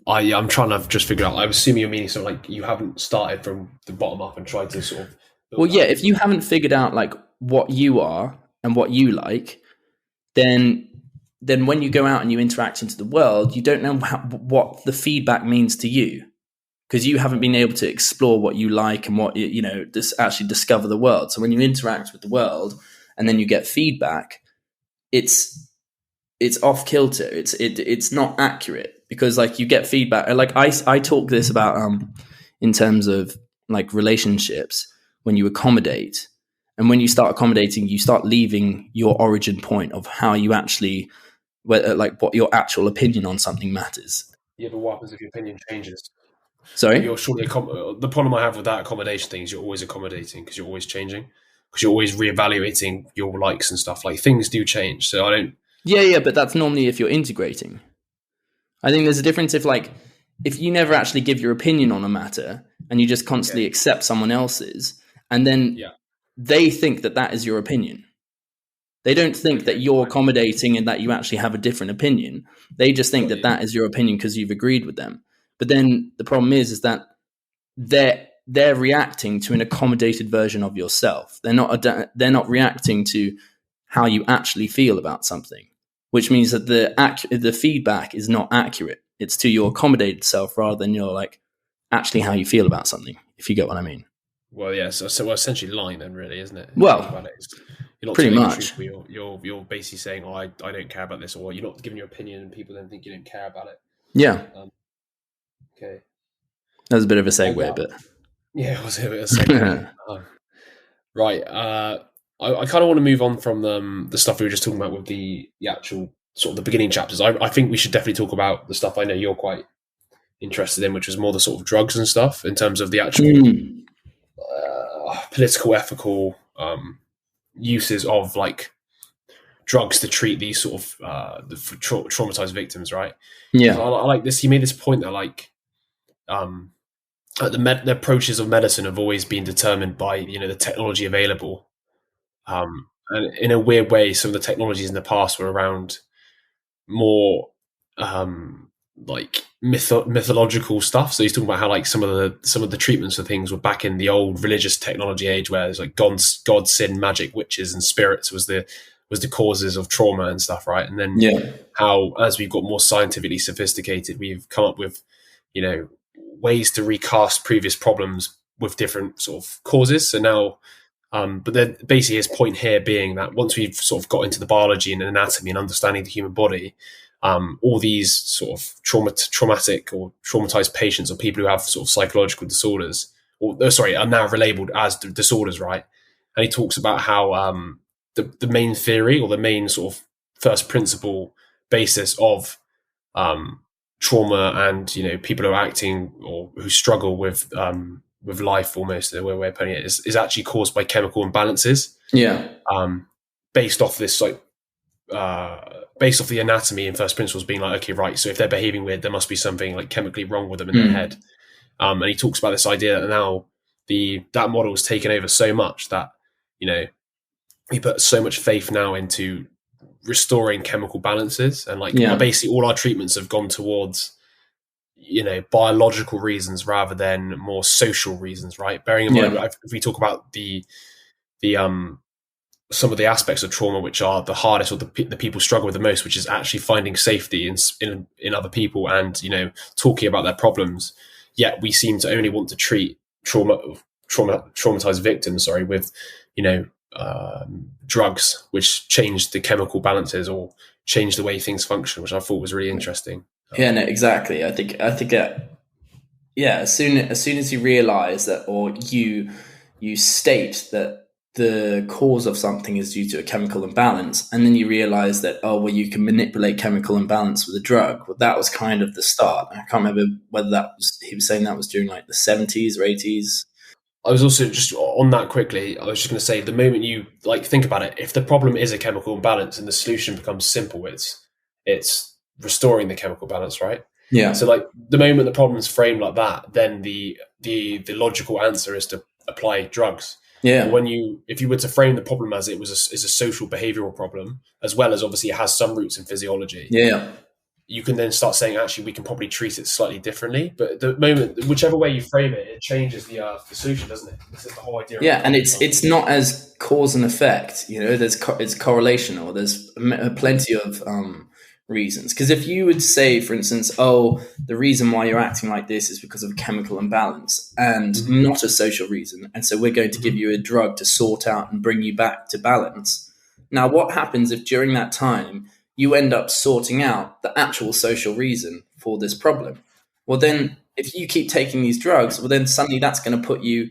I'm trying to just figure out. I'm assuming you're meaning sort of like you haven't started from the bottom up and tried to sort of. Well, yeah. If you haven't figured out like what you are and what you like, then when you go out and you interact into the world, you don't know what the feedback means to you because you haven't been able to explore what you like and what actually discover the world. So when you interact with the world and then you get feedback, it's off kilter. It's not accurate because like you get feedback. Like I talk this about in terms of like relationships. When you accommodate, and when you start accommodating, you start leaving your origin point of how you actually, what your actual opinion on something matters. Yeah, but what happens if your opinion changes? Sorry? You're surely the problem I have with that accommodation thing is you're always accommodating because you're always changing, because you're always reevaluating your likes and stuff. Like things do change, so I don't. Yeah, but that's normally if you're integrating. I think there's a difference if you never actually give your opinion on a matter and you just constantly accept someone else's. And then they think that is your opinion. They don't think that you're accommodating and that you actually have a different opinion. They just think that is your opinion because you've agreed with them. But then the problem is that they're reacting to an accommodated version of yourself. They're not reacting to how you actually feel about something, which means that the feedback is not accurate. It's to your accommodated self rather than your like actually how you feel about something. If you get what I mean. Well, yeah. So essentially lying then, really, isn't it? Well, you're not pretty much. You're basically saying, "Oh, I don't care about this," or you're not giving your opinion, and people then think you don't care about it. Yeah. Okay. That was a bit of a segue, but yeah, it was a bit of a segue. Right. I kind of want to move on from the stuff we were just talking about with the actual sort of the beginning chapters. I think we should definitely talk about the stuff I know you're quite interested in, which was more the sort of drugs and stuff in terms of the actual political, ethical uses of like drugs to treat these sort of traumatized victims, right? Yeah. I like this. He made this point that like the approaches of medicine have always been determined by the technology available, and in a weird way, some of the technologies in the past were around more like mythological stuff. So he's talking about how like some of the treatments for things were back in the old religious technology age, where there's like God, sin, magic, witches, and spirits was the causes of trauma and stuff, right? And then how as we've got more scientifically sophisticated, we've come up with ways to recast previous problems with different sort of causes. So now, but then basically his point here being that once we've sort of got into the biology and anatomy and understanding the human body, all these sort of traumatic or traumatized patients or people who have sort of psychological disorders, are now relabeled as disorders, right? And he talks about how the main theory or the main sort of first principle basis of trauma and people who are acting or who struggle with life, almost the way we're putting it, is actually caused by chemical imbalances. Based off this based off the anatomy and first principles being like, okay, right, so if they're behaving weird, there must be something like chemically wrong with them in their head. And he talks about this idea that now that model has taken over so much that we put so much faith now into restoring chemical balances, and like basically all our treatments have gone towards biological reasons rather than more social reasons, right? Bearing in mind, if we talk about the some of the aspects of trauma which are the hardest or the people struggle with the most, which is actually finding safety in other people and talking about their problems, yet we seem to only want to treat traumatized victims with drugs which change the chemical balances or change the way things function, which I thought was really interesting. No, exactly. I think that, as soon as you realize that, or you state that the cause of something is due to a chemical imbalance, and then you realize that, you can manipulate chemical imbalance with a drug. Well, that was kind of the start. I can't remember whether he was saying that was during like the 70s or 80s. I was also just on that quickly. I was just going to say, the moment you like think about it, if the problem is a chemical imbalance and the solution becomes simple, it's restoring the chemical balance, right? Yeah. So like the moment the problem is framed like that, then the logical answer is to apply drugs. Yeah. But if you were to frame the problem as it was a social behavioral problem, as well as obviously it has some roots in physiology. Yeah. You can then start saying, actually, we can probably treat it slightly differently. But the moment, whichever way you frame it, it changes the solution, doesn't it? This is the whole idea. Yeah, and it's not as cause and effect. It's correlational. There's plenty of reasons. Because if you would say, for instance, the reason why you're acting like this is because of chemical imbalance and not a social reason, and so we're going to give you a drug to sort out and bring you back to balance. Now, what happens if during that time you end up sorting out the actual social reason for this problem? Well, then if you keep taking these drugs, well, then suddenly that's going to put you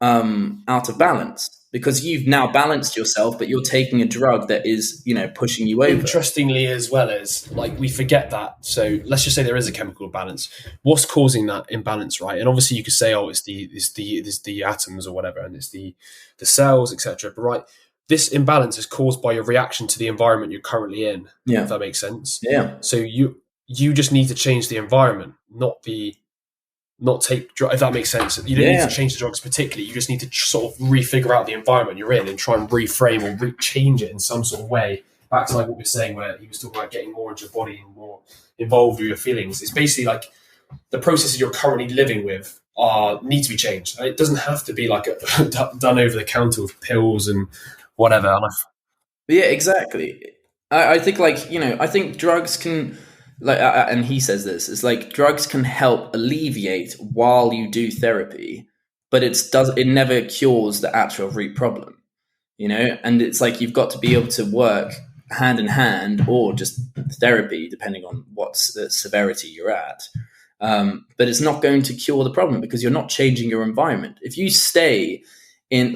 out of balance, because you've now balanced yourself, but you're taking a drug that is, pushing you over. Interestingly, as well as like we forget that. So let's just say there is a chemical imbalance. What's causing that imbalance, right? And obviously you could say, it's the atoms or whatever, and it's the cells, etc. But right, this imbalance is caused by your reaction to the environment you're currently in. Yeah. If that makes sense. Yeah. So you just need to change the environment, not take, if that makes sense. You don't need to change the drugs particularly. You just need to sort of refigure out the environment you're in and try and reframe or change it in some sort of way. Back to like what we were saying, where he was talking about getting more into your body and more involved with your feelings. It's basically like the processes you're currently living with need to be changed. It doesn't have to be like done over the counter with pills and whatever. Yeah, exactly. I think I think drugs can, and he says this, it's like drugs can help alleviate while you do therapy, but it never cures the actual root problem, and it's like you've got to be able to work hand in hand, or just therapy depending on what severity you're at. But it's not going to cure the problem because you're not changing your environment. If you stay in,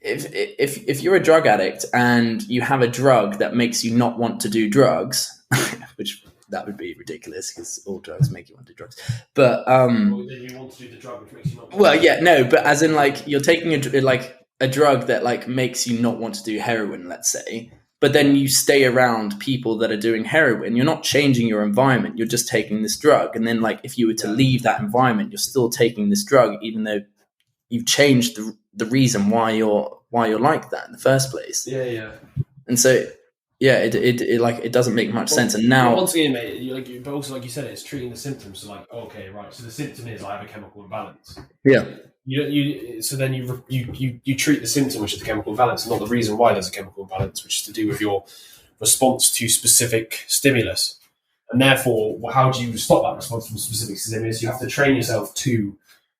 if you're a drug addict and you have a drug that makes you not want to do drugs, which that would be ridiculous because all drugs make you want to do drugs. But well, then you want to do the drug which makes you not. well, yeah, no, but as in like you're taking a drug that like makes you not want to do heroin, let's say. But then you stay around people that are doing heroin. You're not changing your environment. You're just taking this drug. And then, like, if you were to leave that environment, you're still taking this drug, even though you've changed the reason why you're like that in the first place. Yeah. And so, yeah, it doesn't make much sense. And now, once again, mate, but also like you said, it's treating the symptoms. So, like, okay, right. So the symptom is I have a chemical imbalance. Yeah. So then you treat the symptom, which is the chemical imbalance, not the reason why there's a chemical imbalance, which is to do with your response to specific stimulus. And therefore, how do you stop that response from specific stimulus? You have to train yourself to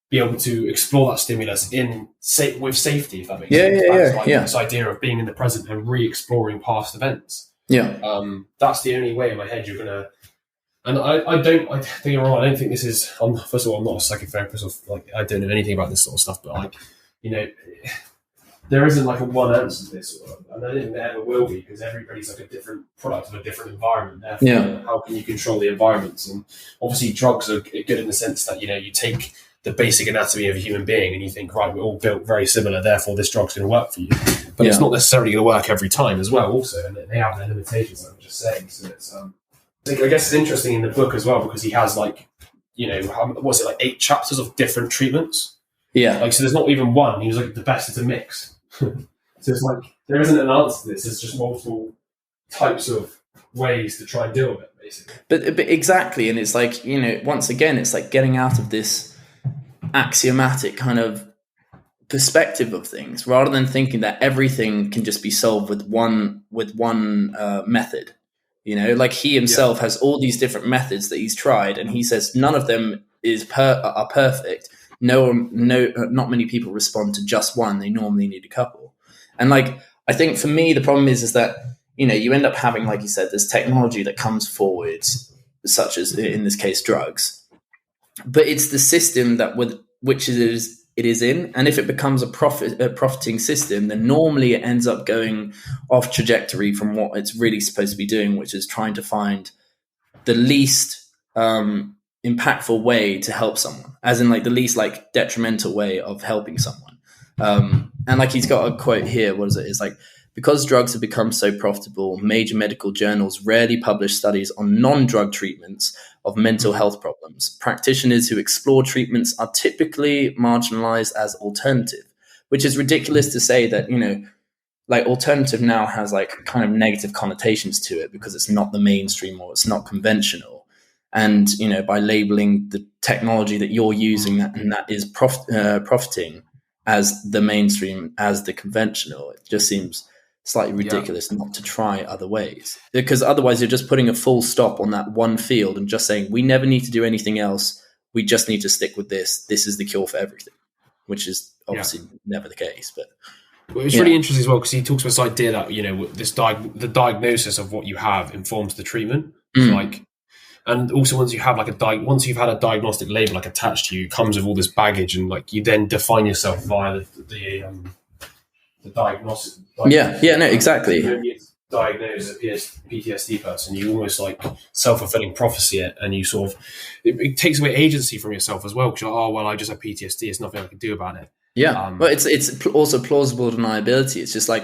be able to explore that stimulus with safety, if that makes sense. This idea of being in the present and re-exploring past events. Yeah. That's the only way in my head you're gonna. And I don't think you're wrong. I don't think this is. First of all, I'm not a psychotherapist, or I don't know anything about this sort of stuff. But there isn't like a one answer to this, and I don't think there ever will be, because everybody's like a different product of a different environment. Therefore, how can you control the environments? And obviously, drugs are good in the sense that you take the basic anatomy of a human being and you think, right, we're all built very similar, therefore this drug's going to work for you. But it's not necessarily going to work every time as well. Also, and they have their limitations, like I'm just saying. So it's I guess it's interesting in the book as well, because he has 8 chapters of different treatments. Yeah. So there's not even one. He was like, the best is a mix. So it's like, there isn't an answer to this. There's just multiple types of ways to try and deal with it, basically. But exactly. And it's like, once again, it's like getting out of this axiomatic kind of perspective of things, rather than thinking that everything can just be solved with one method. Like he himself has all these different methods that he's tried, and he says none of them are perfect. No, not many people respond to just one. They normally need a couple. And I think for me, the problem is that, you end up having, like you said, this technology that comes forward, such as in this case, drugs, but it's the system that which it is in. And if it becomes a profiting system, then normally it ends up going off trajectory from what it's really supposed to be doing, which is trying to find the least impactful way to help someone, as in the least detrimental way of helping someone. And he's got a quote here. What is it? It's because drugs have become so profitable, major medical journals rarely publish studies on non-drug treatments of mental health problems. Practitioners who explore treatments are typically marginalized as alternative, which is ridiculous to say that, alternative now has kind of negative connotations to it because it's not the mainstream or it's not conventional. And, by labeling the technology that you're using and that is profiting as the mainstream, as the conventional, it just seems slightly ridiculous not to try other ways, because otherwise you're just putting a full stop on that one field and just saying we never need to do anything else. We just need to stick with this. This is the cure for everything, which is obviously never the case. But it's really interesting as well, because he talks about this idea that the diagnosis of what you have informs the treatment. And also once you have once you've had a diagnostic label attached to you, it comes with all this baggage, and you then define yourself via the diagnosis. No, exactly. When you diagnose a PTSD person, you almost self-fulfilling prophecy it, and you sort of it takes away agency from yourself as well, because you're I just have PTSD, there's nothing I can do about it. But it's also plausible deniability. It's just I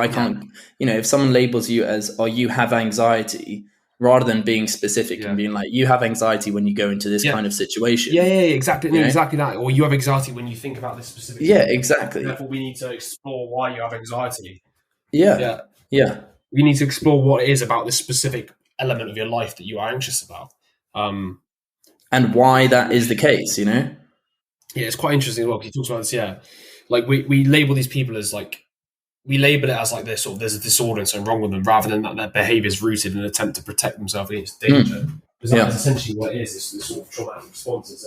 can't, if someone labels you as you have anxiety, rather than being specific and being you have anxiety when you go into this kind of situation. Exactly. Exactly that. Or you have anxiety when you think about this specific thing. Exactly. Therefore, we need to explore why you have anxiety. Yeah. We need to explore what it is about this specific element of your life that you are anxious about. And why that is the case, Yeah, it's quite interesting as well, because he talks about this, we label these people as we label it as this there's a disorder and something wrong with them, rather than that their behaviour is rooted in an attempt to protect themselves against danger. Because that's essentially what it is. It's this sort of traumatic response.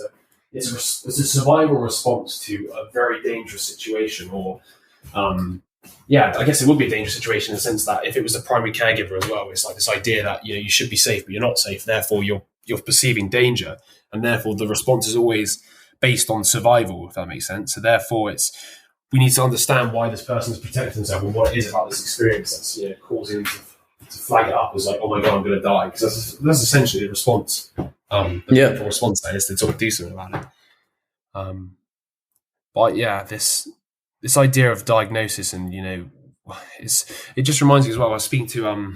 It's a survival response to a very dangerous situation, or I guess it would be a dangerous situation in the sense that if it was a primary caregiver as well, it's this idea that you should be safe but you're not safe, therefore you're perceiving danger, and therefore the response is always based on survival, if that makes sense. So therefore we need to understand why this person is protecting themselves and what it is about this experience that's causing them flag it up as like, oh my God, I'm going to die. Because that's essentially the response. The response there is to sort of do something about it. But yeah, this idea of diagnosis and, it just reminds me as well. I was speaking to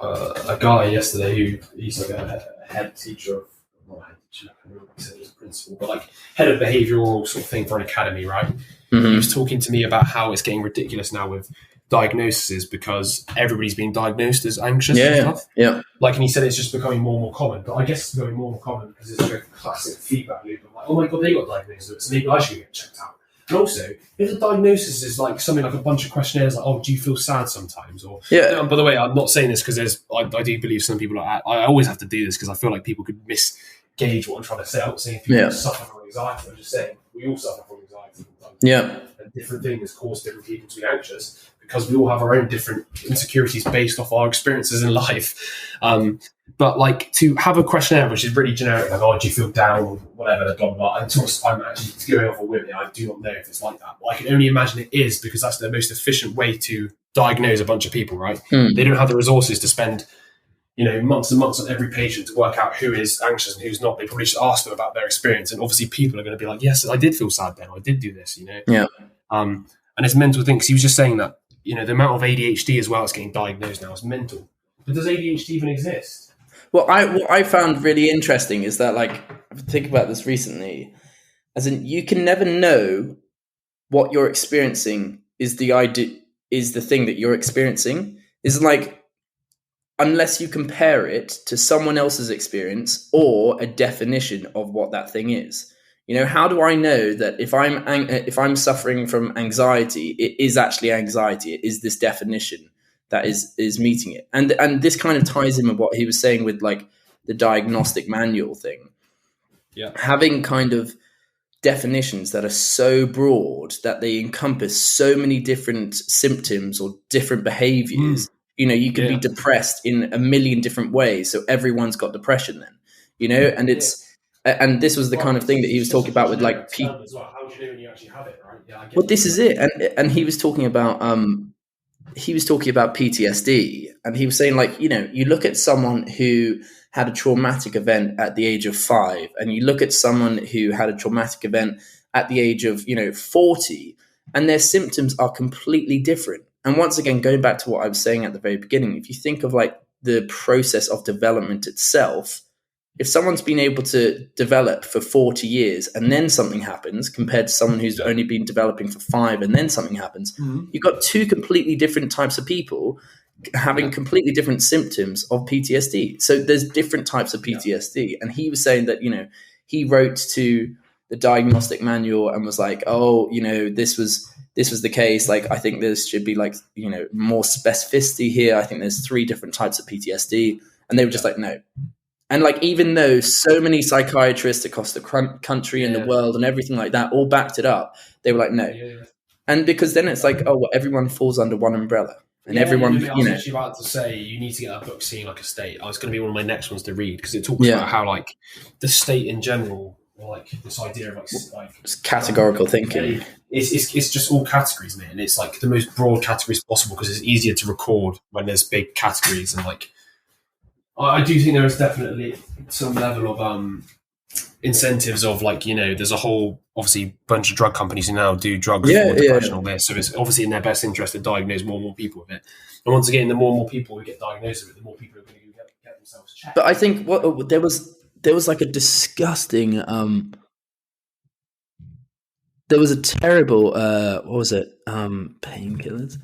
a guy yesterday who he's like a head teacher of, not head teacher, I don't know what he said, he's principal, but like head of behavioural sort of thing for an academy, right? Mm-hmm. He was talking to me about how it's getting ridiculous now with diagnoses because everybody's being diagnosed as anxious and stuff. Yeah. Like, and he said it's just becoming more and more common, but I guess it's becoming more and more common because it's like a classic feedback loop of like, oh my God, they got diagnosed with it, so maybe I should get checked out. And also, if the diagnosis is like something like a bunch of questionnaires, like, oh, do you feel sad sometimes? Or, by the way, I'm not saying this because I do believe some people I always have to do this because I feel like people could misgauge what I'm trying to say. I'm not saying people suffer from anxiety. I'm just saying we all suffer from anxiety. And different things cause different people to be anxious because we all have our own different insecurities based off our experiences in life. But like to have a questionnaire which is really generic, like, oh, do you feel down or whatever, blah, blah, blah. Until I'm actually going off a whim, I do not know if it's like that. But I can only imagine it is because that's the most efficient way to diagnose a bunch of people, right? They don't have the resources to spend, months and months on every patient to work out who is anxious and who's not. They probably just ask them about their experience. And obviously people are going to be like, yes, I did feel sad then. I did do this, And it's a mental thing because he was just saying that, the amount of ADHD as well as getting diagnosed now is mental. But does ADHD even exist? What I found really interesting is that, like, I've been thinking about this recently, as in you can never know what you're experiencing is the thing that you're experiencing. Is like, unless you compare it to someone else's experience or a definition of what that thing is. How do I know that if I'm suffering from anxiety, it is actually anxiety? It is this definition that is meeting it. And this kind of ties in with what he was saying with like the diagnostic manual thing. Yeah. Having kind of definitions that are so broad that they encompass so many different symptoms or different behaviors. You can be depressed in a million different ways. So everyone's got depression then, and and this was the kind of thing that he was talking about with like people. How do you know when you actually have it, right? Well, this is it. And he was talking about PTSD, and he was saying, like, you look at someone who had a traumatic event at the age of 5, and you look at someone who had a traumatic event at the age of 40, and their symptoms are completely different. And once again, going back to what I was saying at the very beginning, if you think of like the process of development itself, if someone's been able to develop for 40 years and then something happens compared to someone who's only been developing for 5 and then something happens, you've got 2 completely different types of people having completely different symptoms of PTSD. So there's different types of PTSD. And he was saying that, he wrote to the diagnostic manual and was like, oh, this was the case. Like, I think there should be like, more specificity here. I think there's 3 different types of PTSD. And they were just like, no. And like, even though so many psychiatrists across the country and the world and everything like that all backed it up, they were like, no. And because then it's like, oh, well, everyone falls under one umbrella. And everyone, I was actually about to say, you need to get that book, Seeing Like a State. It's going to be one of my next ones to read because it talks about how like the state in general, or like this idea of like it's categorical thinking. It's just all categories, man. And it's like the most broad categories possible because it's easier to record when there's big categories. And like, I do think there is definitely some level of incentives of like, there's a whole obviously bunch of drug companies who now do drugs for depression or this. So it's obviously in their best interest to diagnose more and more people with it. And once again, the more and more people who get diagnosed with it, the more people are going to get themselves checked. But I think there was like a disgusting there was a terrible what was it? Painkillers.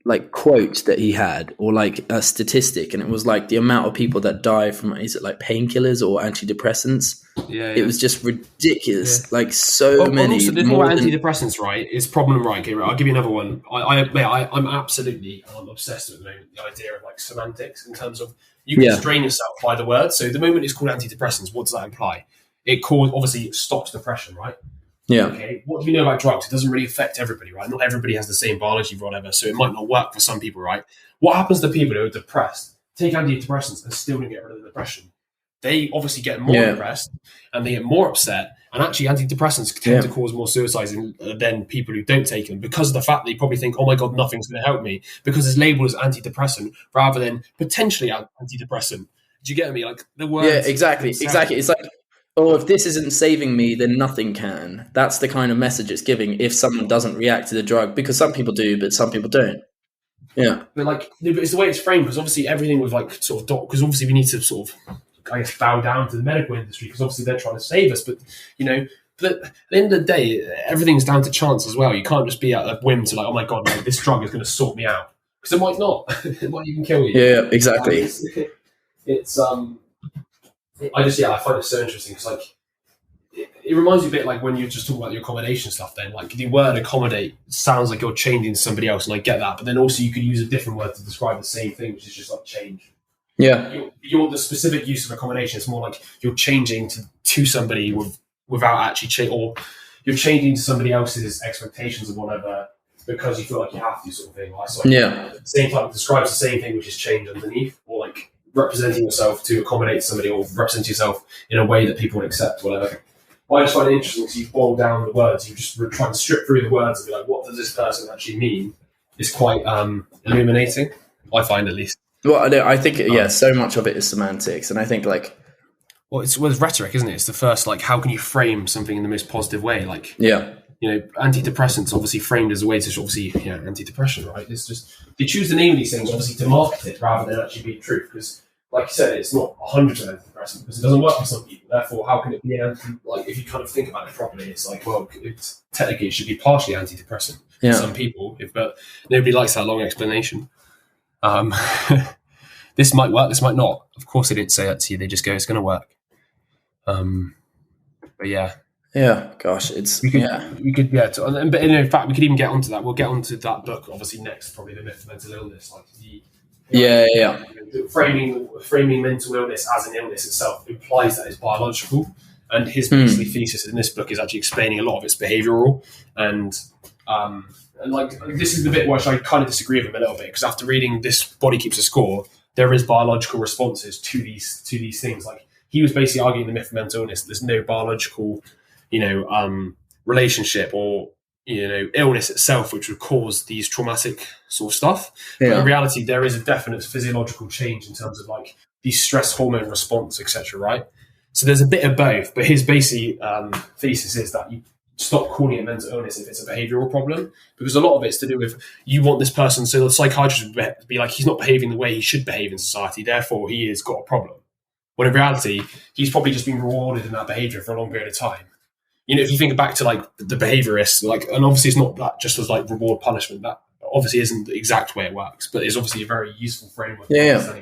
Like quote that he had, or like a statistic, and it was like the amount of people that die from, is it like painkillers or antidepressants? It was just ridiculous. Like so many. Also, there's more antidepressants, right? It's problem, right? Okay, right. I'll give you another one. I'm absolutely, I'm obsessed with the idea of like semantics in terms of you can strain yourself by the word. So the moment it's called antidepressants, what does that imply? It stops depression, right? Yeah. Okay. What do you know about drugs? It doesn't really affect everybody, right? Not everybody has the same biology or whatever, so it might not work for some people, right? What happens to people who are depressed, take antidepressants and still don't get rid of the depression? They obviously get more depressed and they get more upset And actually, antidepressants tend to cause more suicides than people who don't take them, because of the fact that you probably think, oh my God, nothing's going to help me, because it's labeled as antidepressant rather than potentially antidepressant. Do you get me? Like the word. Yeah, exactly. It's like, oh, if this isn't saving me, then nothing can. That's the kind of message it's giving if someone doesn't react to the drug, because some people do, but some people don't. Yeah. But like, it's the way it's framed, because obviously everything with like sort of because obviously we need to sort of, I guess, bow down to the medical industry, because obviously they're trying to save us. But, but at the end of the day, everything's down to chance as well. You can't just be at a whim to like, oh my God, like, this drug is going to sort me out, because it might not. It might even kill you. Yeah, exactly. I find it so interesting, because like it reminds me a bit like when you're just talking about the accommodation stuff. Then like the word accommodate sounds like you're changing to somebody else, and I get that. But then also you could use a different word to describe the same thing, which is just like change. Yeah. You're the specific use of accommodation. It's more like you're changing to somebody without actually or you're changing to somebody else's expectations or whatever, because you feel like you have to, sort of thing. Right? So like, at the same time, it describes the same thing, which is change underneath, or like representing yourself to accommodate somebody, or represent yourself in a way that people would accept, whatever. I just find it interesting, because you boil down the words, you just try and strip through the words and be like, what does this person actually mean? It's quite illuminating, I find, at least. Well, I think, so much of it is semantics. And I think like... Well, it's rhetoric, isn't it? It's the first, like, how can you frame something in the most positive way? Like, antidepressants obviously framed as a way to obviously, antidepressant, right? It's just, they choose the name of these things obviously to market it rather than actually be true, because like you said, it's not 100% antidepressant, because it doesn't work for some people. Therefore, how can it be like, if you kind of think about it properly, it's like, well, technically it should be partially antidepressant for some people, but nobody likes that long explanation. This might work, this might not. Of course, they didn't say that to you. They just go, it's going to work. But yeah. Yeah, gosh, but in fact, we could even get onto that. We'll get onto that book, obviously, next, probably, The Myth of Mental Illness. Like framing mental illness as an illness itself implies that it's biological. And his basically thesis in this book is actually explaining a lot of its behavioural. And like, this is the bit where I kind of disagree with him a little bit, because after reading This Body Keeps a Score, there is biological responses to these things. Like, he was basically arguing the myth of mental illness. There's no biological, relationship or, illness itself, which would cause these traumatic sort of stuff. Yeah. But in reality, there is a definite physiological change in terms of like the stress hormone response, etc. Right? So there's a bit of both. But his basic thesis is that you stop calling it mental illness if it's a behavioural problem, because a lot of it's to do with, you want this person, so the psychiatrist would be like, he's not behaving the way he should behave in society, therefore he has got a problem. When in reality, he's probably just been rewarded in that behaviour for a long period of time. If you think back to like the behaviourists, like, and obviously it's not that just as like reward punishment, that obviously isn't the exact way it works, but it's obviously a very useful framework.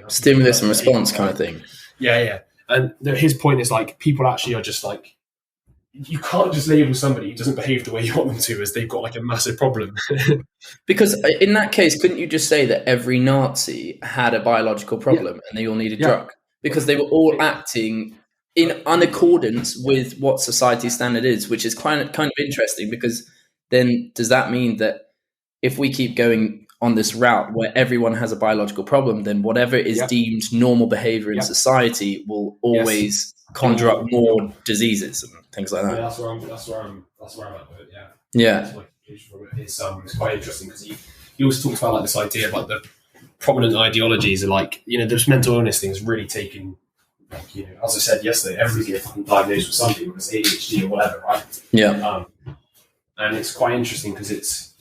Stimulus and response kind of thing. And his point is like, people actually are just like, you can't just label somebody who doesn't behave the way you want them to as they've got like a massive problem. Because in that case, couldn't you just say that every Nazi had a biological problem and they all needed drug? Because they were all acting in unaccordance with what society standard is, which is kind of interesting, because then does that mean that if we keep going on this route where everyone has a biological problem, then whatever is deemed normal behavior in society will always conjure up more diseases and things like that? Yeah, that's where I'm at with it. Yeah. It's quite interesting, because he also talks about like this idea of like the prominent ideologies are like, this mental illness thing is really taken, like, as I said yesterday, everybody gets fucking diagnosed with something, whether it's ADHD or whatever, right? Yeah. And it's quite interesting, because it's,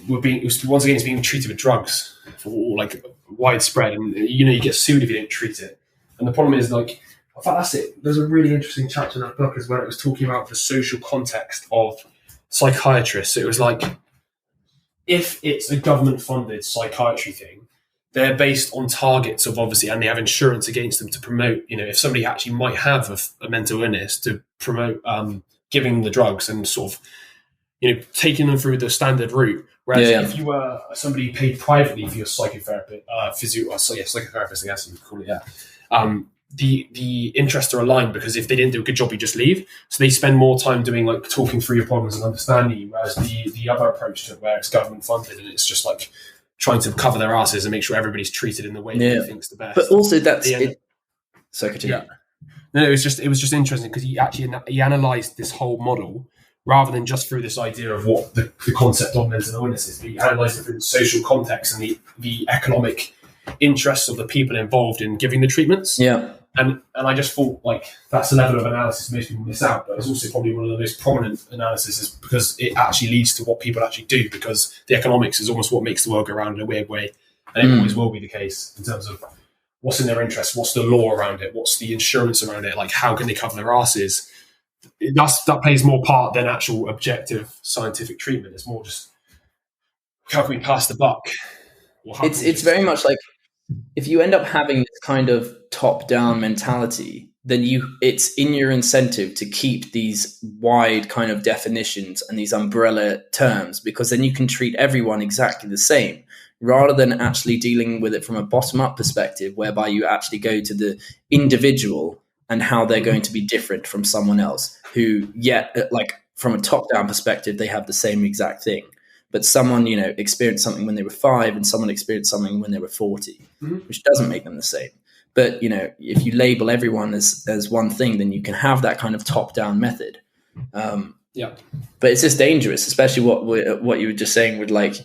once again, it's being treated with drugs for like widespread, and you get sued if you don't treat it. And the problem is, like, in fact, that's it. There's a really interesting chapter in that book as well. It was talking about the social context of psychiatrists. So it was like, if it's a government-funded psychiatry thing, they're based on targets of, obviously, and they have insurance against them to promote, if somebody actually might have a mental illness, to promote giving them the drugs and sort of, taking them through the standard route. Whereas if you were somebody paid privately for your psychotherapist, psychotherapist, I guess you would call it, the interests are aligned, because if they didn't do a good job, you just leave. So they spend more time doing like talking through your problems and understanding you, whereas the other approach to it, where it's government funded and it's just like trying to cover their asses and make sure everybody's treated in the way that they think's the best. But also that's it. So continue. No, it was just interesting because he analysed this whole model rather than just through this idea of what the concept of mental illness is. But he analysed it through the social context and the economic interests of the people involved in giving the treatments. Yeah. And I just thought, like, that's a level of analysis most people miss out, but it's also probably one of the most prominent analyses because it actually leads to what people actually do, because the economics is almost what makes the world go round in a weird way. And it always will be the case in terms of what's in their interest, what's the law around it, what's the insurance around it, like how can they cover their asses. That plays more part than actual objective scientific treatment. It's more just how can we pass the buck? It's very much like, if you end up having this kind of top-down mentality, then it's in your incentive to keep these wide kind of definitions and these umbrella terms, because then you can treat everyone exactly the same, rather than actually dealing with it from a bottom-up perspective, whereby you actually go to the individual and how they're going to be different from someone else who, yet, like from a top-down perspective, they have the same exact thing. But someone, experienced something when they were 5 and someone experienced something when they were 40, which doesn't make them the same. But, if you label everyone as one thing, then you can have that kind of top-down method. Yeah. But it's just dangerous, especially what you were just saying with, like,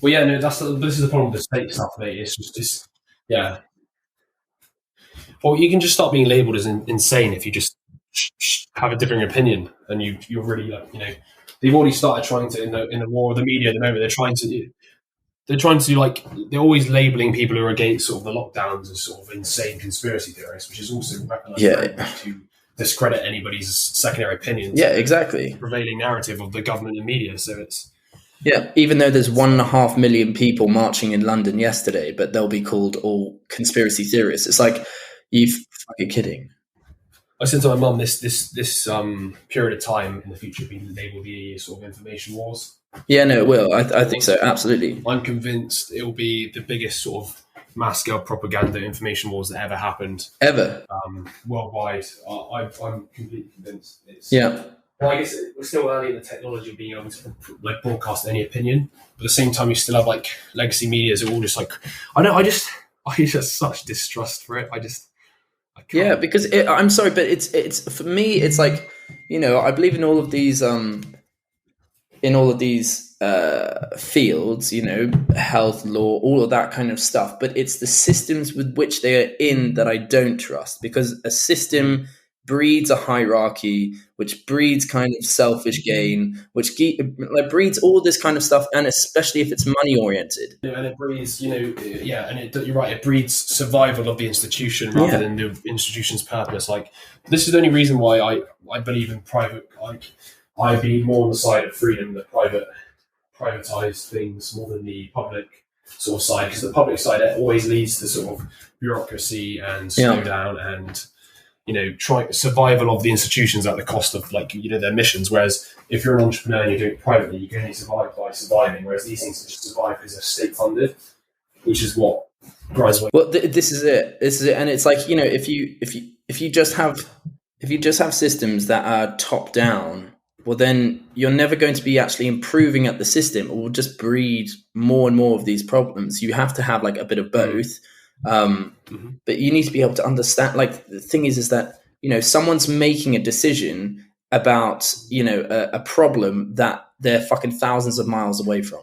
Well, yeah, no, this is the problem with the state stuff, mate. It's yeah. Well, you can just start being labelled as insane if you just have a differing opinion, and you're really, they've already started trying to in the war of the media at the moment. They're always labelling people who are against sort of the lockdowns as sort of insane conspiracy theorists, which is also to discredit anybody's secondary opinions. Yeah, exactly. Prevailing narrative of the government and media. So it's even though there's 1.5 million people marching in London yesterday, but they'll be called all conspiracy theorists. It's like, you fucking kidding. I said to my mum, this period of time in the future being labelled the sort of information wars. Yeah, no, it will. I think so, absolutely. I'm convinced it will be the biggest sort of mass-scale propaganda information wars that ever happened. Ever. Worldwide. I'm completely convinced. Well, I guess we're still early in the technology of being able to broadcast any opinion. But at the same time, you still have legacy medias who are all just I just such distrust for it. Yeah, because I'm sorry, but it's for me, it's like, I believe in all of these fields, health, law, all of that kind of stuff. But it's the systems with which they are in that I don't trust, because a system breeds a hierarchy, which breeds kind of selfish gain, which breeds all this kind of stuff, and especially if it's money oriented. And it breeds, you're right, it breeds survival of the institution rather than the institution's purpose. This is the only reason why I believe in private. I believe more on the side of freedom, that privatized things more than the public sort of side, because the public side, it always leads to sort of bureaucracy and slowdown and survival of the institutions at the cost of their missions. Whereas if you're an entrepreneur and you're doing it privately, you can only survive by surviving. Whereas these things just survive because they're state funded, which is what grinds away. Well, this is it, and it's like, if you just have systems that are top down, well, then you're never going to be actually improving at the system. It will just breed more and more of these problems. You have to have a bit of both. But you need to be able to understand, the thing is that, someone's making a decision about, a problem that they're fucking thousands of miles away from.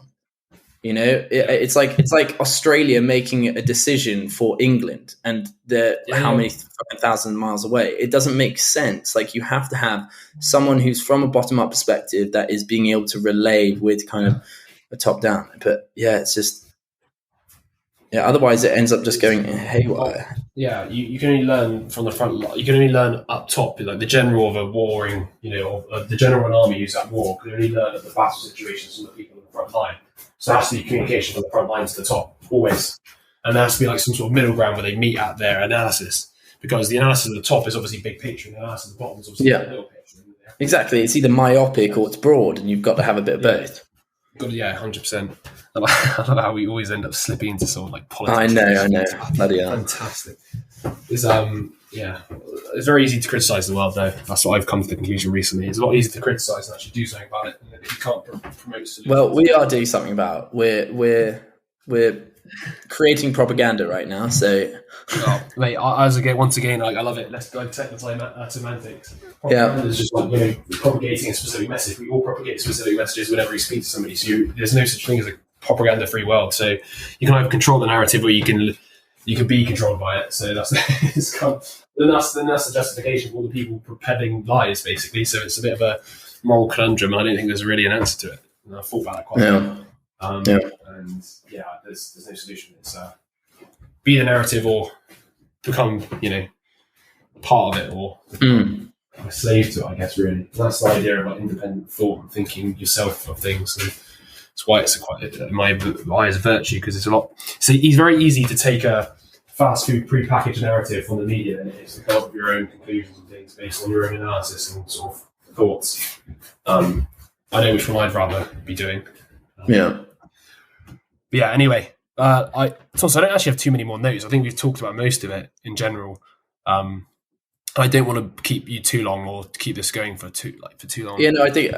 It's like Australia making a decision for England, and they're how many fucking thousands of miles away. It doesn't make sense. You have to have someone who's from a bottom up perspective that is being able to relay with kind of a top down. But it's just, otherwise it ends up just going haywire. Yeah, you can only learn from the front line. You can only learn up top. The general of a warring, the general of an army who's at war can only learn at the battle situations from the people on the front line. So there has to be communication from the front line to the top, always. And there has to be some sort of middle ground where they meet at their analysis. Because the analysis at the top is obviously big picture, and the analysis at the bottom is obviously little picture. Exactly. It's either myopic or it's broad, and you've got to have a bit of both. 100%. I love how we always end up slipping into sort of politics. I know. Bloody hell. Fantastic. It's very easy to criticise the world, though. That's what I've come to the conclusion recently. It's a lot easier to criticise than actually do something about it. You can't promote solutions. Well, we are doing something about it. We're creating propaganda right now. So, mate, once again, I love it. Let's go take the time at semantics. Yeah. It's just like, propagating a specific message. We all propagate specific messages whenever we speak to somebody. So there's no such thing as a propaganda-free world. So you can either control the narrative, or you can be controlled by it. So that's then that's the justification for all the people peddling lies, basically. So it's a bit of a moral conundrum. I don't think there's really an answer to it. And I thought about it quite a lot. And there's no solution. It's be the narrative, or become part of it, or a slave to it, I guess. Really, that's the idea of like independent thought and thinking yourself of things. And that's why it's in my eyes, virtue, because it's a lot. So it's very easy to take a fast food pre-packaged narrative from the media, and it's to come up with your own conclusions and things based on your own analysis and sort of thoughts. I know which one I'd rather be doing. Anyway, I don't actually have too many more notes. I think we've talked about most of it in general. I don't want to keep you too long, or keep this going for too long. I think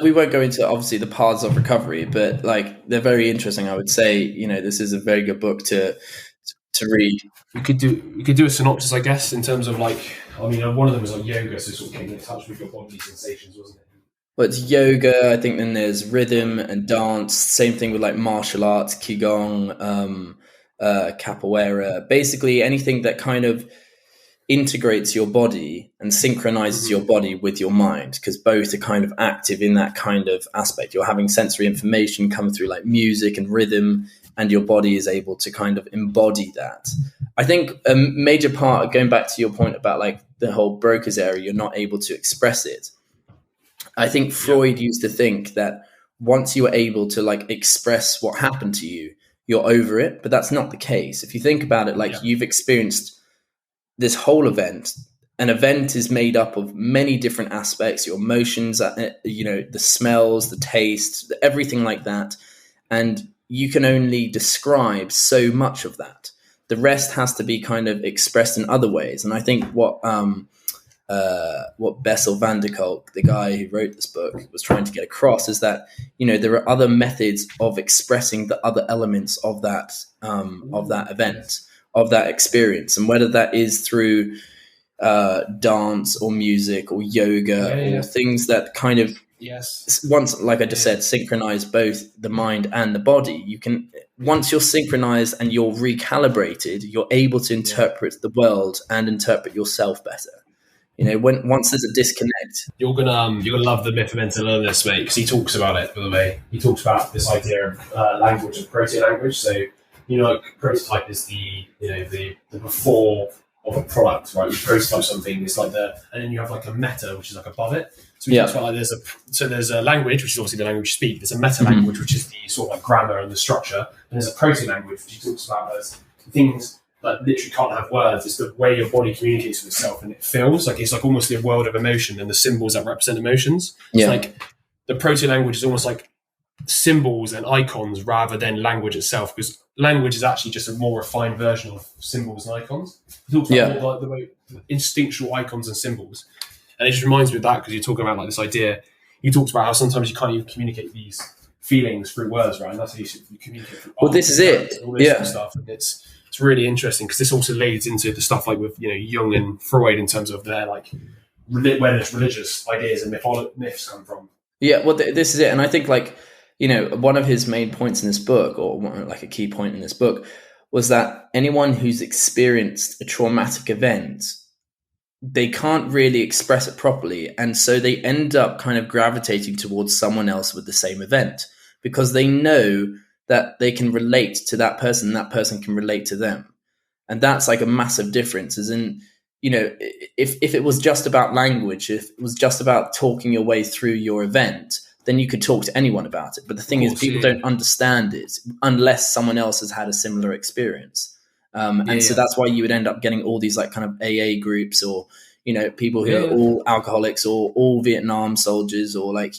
we won't go into obviously the paths of recovery, but like they're very interesting. I would say this is a very good book to read. We could do a synopsis, I guess, in terms of one of them was like yoga, so sort of getting in touch with your bodily sensations, wasn't it? Well, it's yoga, I think. Then there's rhythm and dance. Same thing with like martial arts, qigong, capoeira. Basically, anything that kind of integrates your body and synchronizes your body with your mind, because both are kind of active in that kind of aspect. You're having sensory information come through like music and rhythm, and your body is able to kind of embody that. I think a major part, going back to your point about like the whole Broca's area, you're not able to express it. I think Freud used to think that once you are able to like express what happened to you, you're over it. But that's not the case. If you think about it, like you've experienced this whole event. An event is made up of many different aspects, your emotions, the smells, the taste, everything like that. And you can only describe so much of that. The rest has to be kind of expressed in other ways. And I think what Bessel Van Der Kolk, the guy who wrote this book, was trying to get across is that, there are other methods of expressing the other elements of that event, of that experience. And whether that is through dance or music or yoga or things that kind of, once, like I just said, synchronize both the mind and the body. You can, once you're synchronized and you're recalibrated, you're able to interpret the world and interpret yourself better. Once there's a disconnect, you're gonna love the myth of mental illness, mate, because he talks about it. By the way, he talks about this idea of language and proto-language. So, prototype is the before of a product, right? You prototype something, it's like and then you have like a meta, which is like above it. So we talk about like there's a language, which is obviously the language you speak. There's a meta language, which is the sort of like grammar and the structure. And there's a proto-language, which he talks about as things that literally can't have words. It's the way your body communicates with itself, and it feels like it's like almost the world of emotion and the symbols that represent emotions. It's like the proto-language is almost like symbols and icons rather than language itself, because language is actually just a more refined version of symbols and icons. He talks about more like the way instinctual icons and symbols, and it just reminds me of that, because you're talking about like this idea. He talks about how sometimes you can't even communicate these feelings through words, right? And that's how you communicate through art, this is it. All this sort of stuff. And it's really interesting, because this also leads into the stuff like with Jung and Freud in terms of their like where there's religious ideas and myths come from. This is it. And I think like one of his main points in this book, or like a key point in this book, was that anyone who's experienced a traumatic event, they can't really express it properly, and so they end up kind of gravitating towards someone else with the same event, because they know that they can relate to that person and that person can relate to them. And that's like a massive difference, as in, if it was just about language, if it was just about talking your way through your event, then you could talk to anyone about it. But the thing is, people don't understand it unless someone else has had a similar experience. So that's why you would end up getting all these like kind of AA groups, or, people who are all alcoholics or all Vietnam soldiers, or like,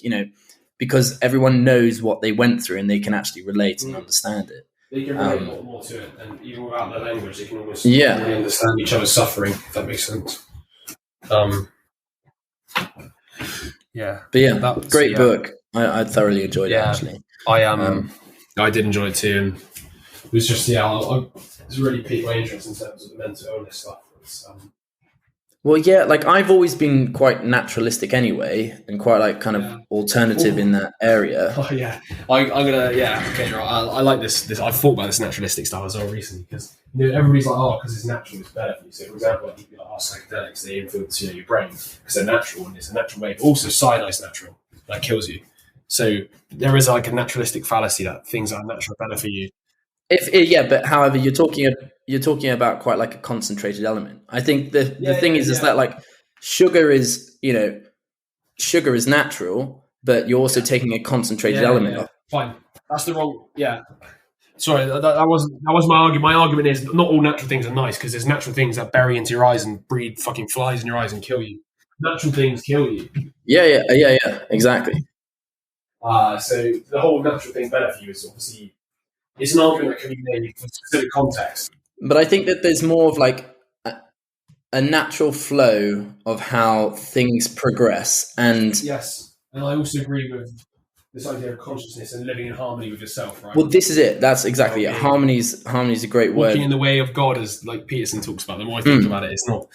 because everyone knows what they went through and they can actually relate and understand it. They can relate a lot more to it, and even without the language, they can almost really understand each other's suffering, if that makes sense. Great book. I thoroughly enjoyed it, actually. I did enjoy it too, and it was just it's really piqued my interest in terms of the mental illness stuff. Well, yeah, like I've always been quite naturalistic anyway, and quite like kind of alternative in that area. Oh yeah, I'm gonna okay. Right. I like this. I've thought about this naturalistic stuff as well recently because everybody's like, because it's natural, it's better for you. So, for example, like, you be like, psychedelics, they influence your brain because they're natural and it's a natural way. But also, cyanide's natural, that kills you. So there is like a naturalistic fallacy that things that are natural are better for you. But however, you're talking about quite like a concentrated element. I think the thing is that like sugar is natural, but you're also taking a concentrated element. Yeah. Fine, that's the wrong. Yeah, sorry, that wasn't my argument. My argument is not all natural things are nice because there's natural things that bury into your eyes and breed fucking flies in your eyes and kill you. Natural things kill you. Yeah, exactly. So the whole natural thing better for you is obviously. It's an argument that can be made for specific context. But I think that there's more of like a natural flow of how things progress. And yes, and I also agree with this idea of consciousness and living in harmony with yourself, right? Well, this is it. That's exactly it. Harmony's a great word. Walking in the way of God, as like Peterson talks about. The more I think about it, it's not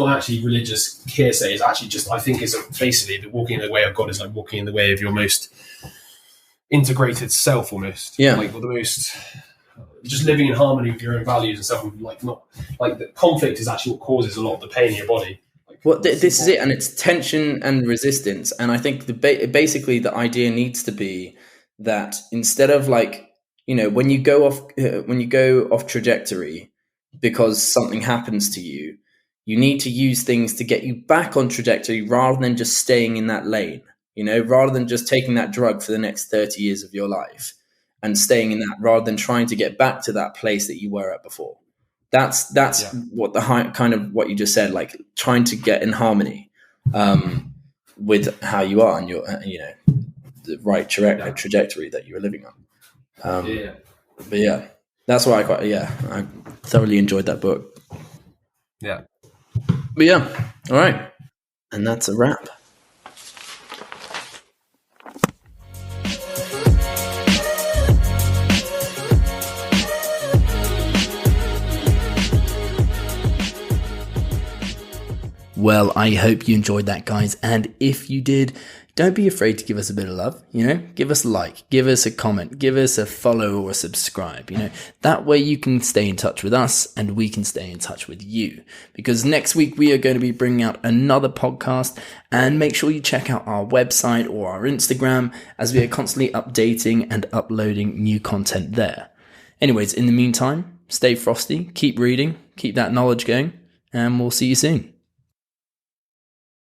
actually religious hearsay. It's actually just, I think it's basically the walking in the way of God is like walking in the way of your most integrated self almost. Like the most just living in harmony with your own values and stuff. Like not like the conflict is actually what causes a lot of the pain in your body. This is it, and it's tension and resistance. And I think basically the idea needs to be that instead of like, when you go off trajectory because something happens to you, you need to use things to get you back on trajectory rather than just staying in that lane. Rather than just taking that drug for the next 30 years of your life and staying in that, rather than trying to get back to that place that you were at before. That's what kind of what you just said, like trying to get in harmony with how you are and your, the right trajectory that you were living on. But yeah, that's why I thoroughly enjoyed that book. Yeah. But yeah, all right. And that's a wrap. Well, I hope you enjoyed that, guys. And if you did, don't be afraid to give us a bit of love. Give us a like, give us a comment, give us a follow or a subscribe. That way you can stay in touch with us and we can stay in touch with you. Because next week we are going to be bringing out another podcast, and make sure you check out our website or our Instagram as we are constantly updating and uploading new content there. Anyways, in the meantime, stay frosty, keep reading, keep that knowledge going, and we'll see you soon.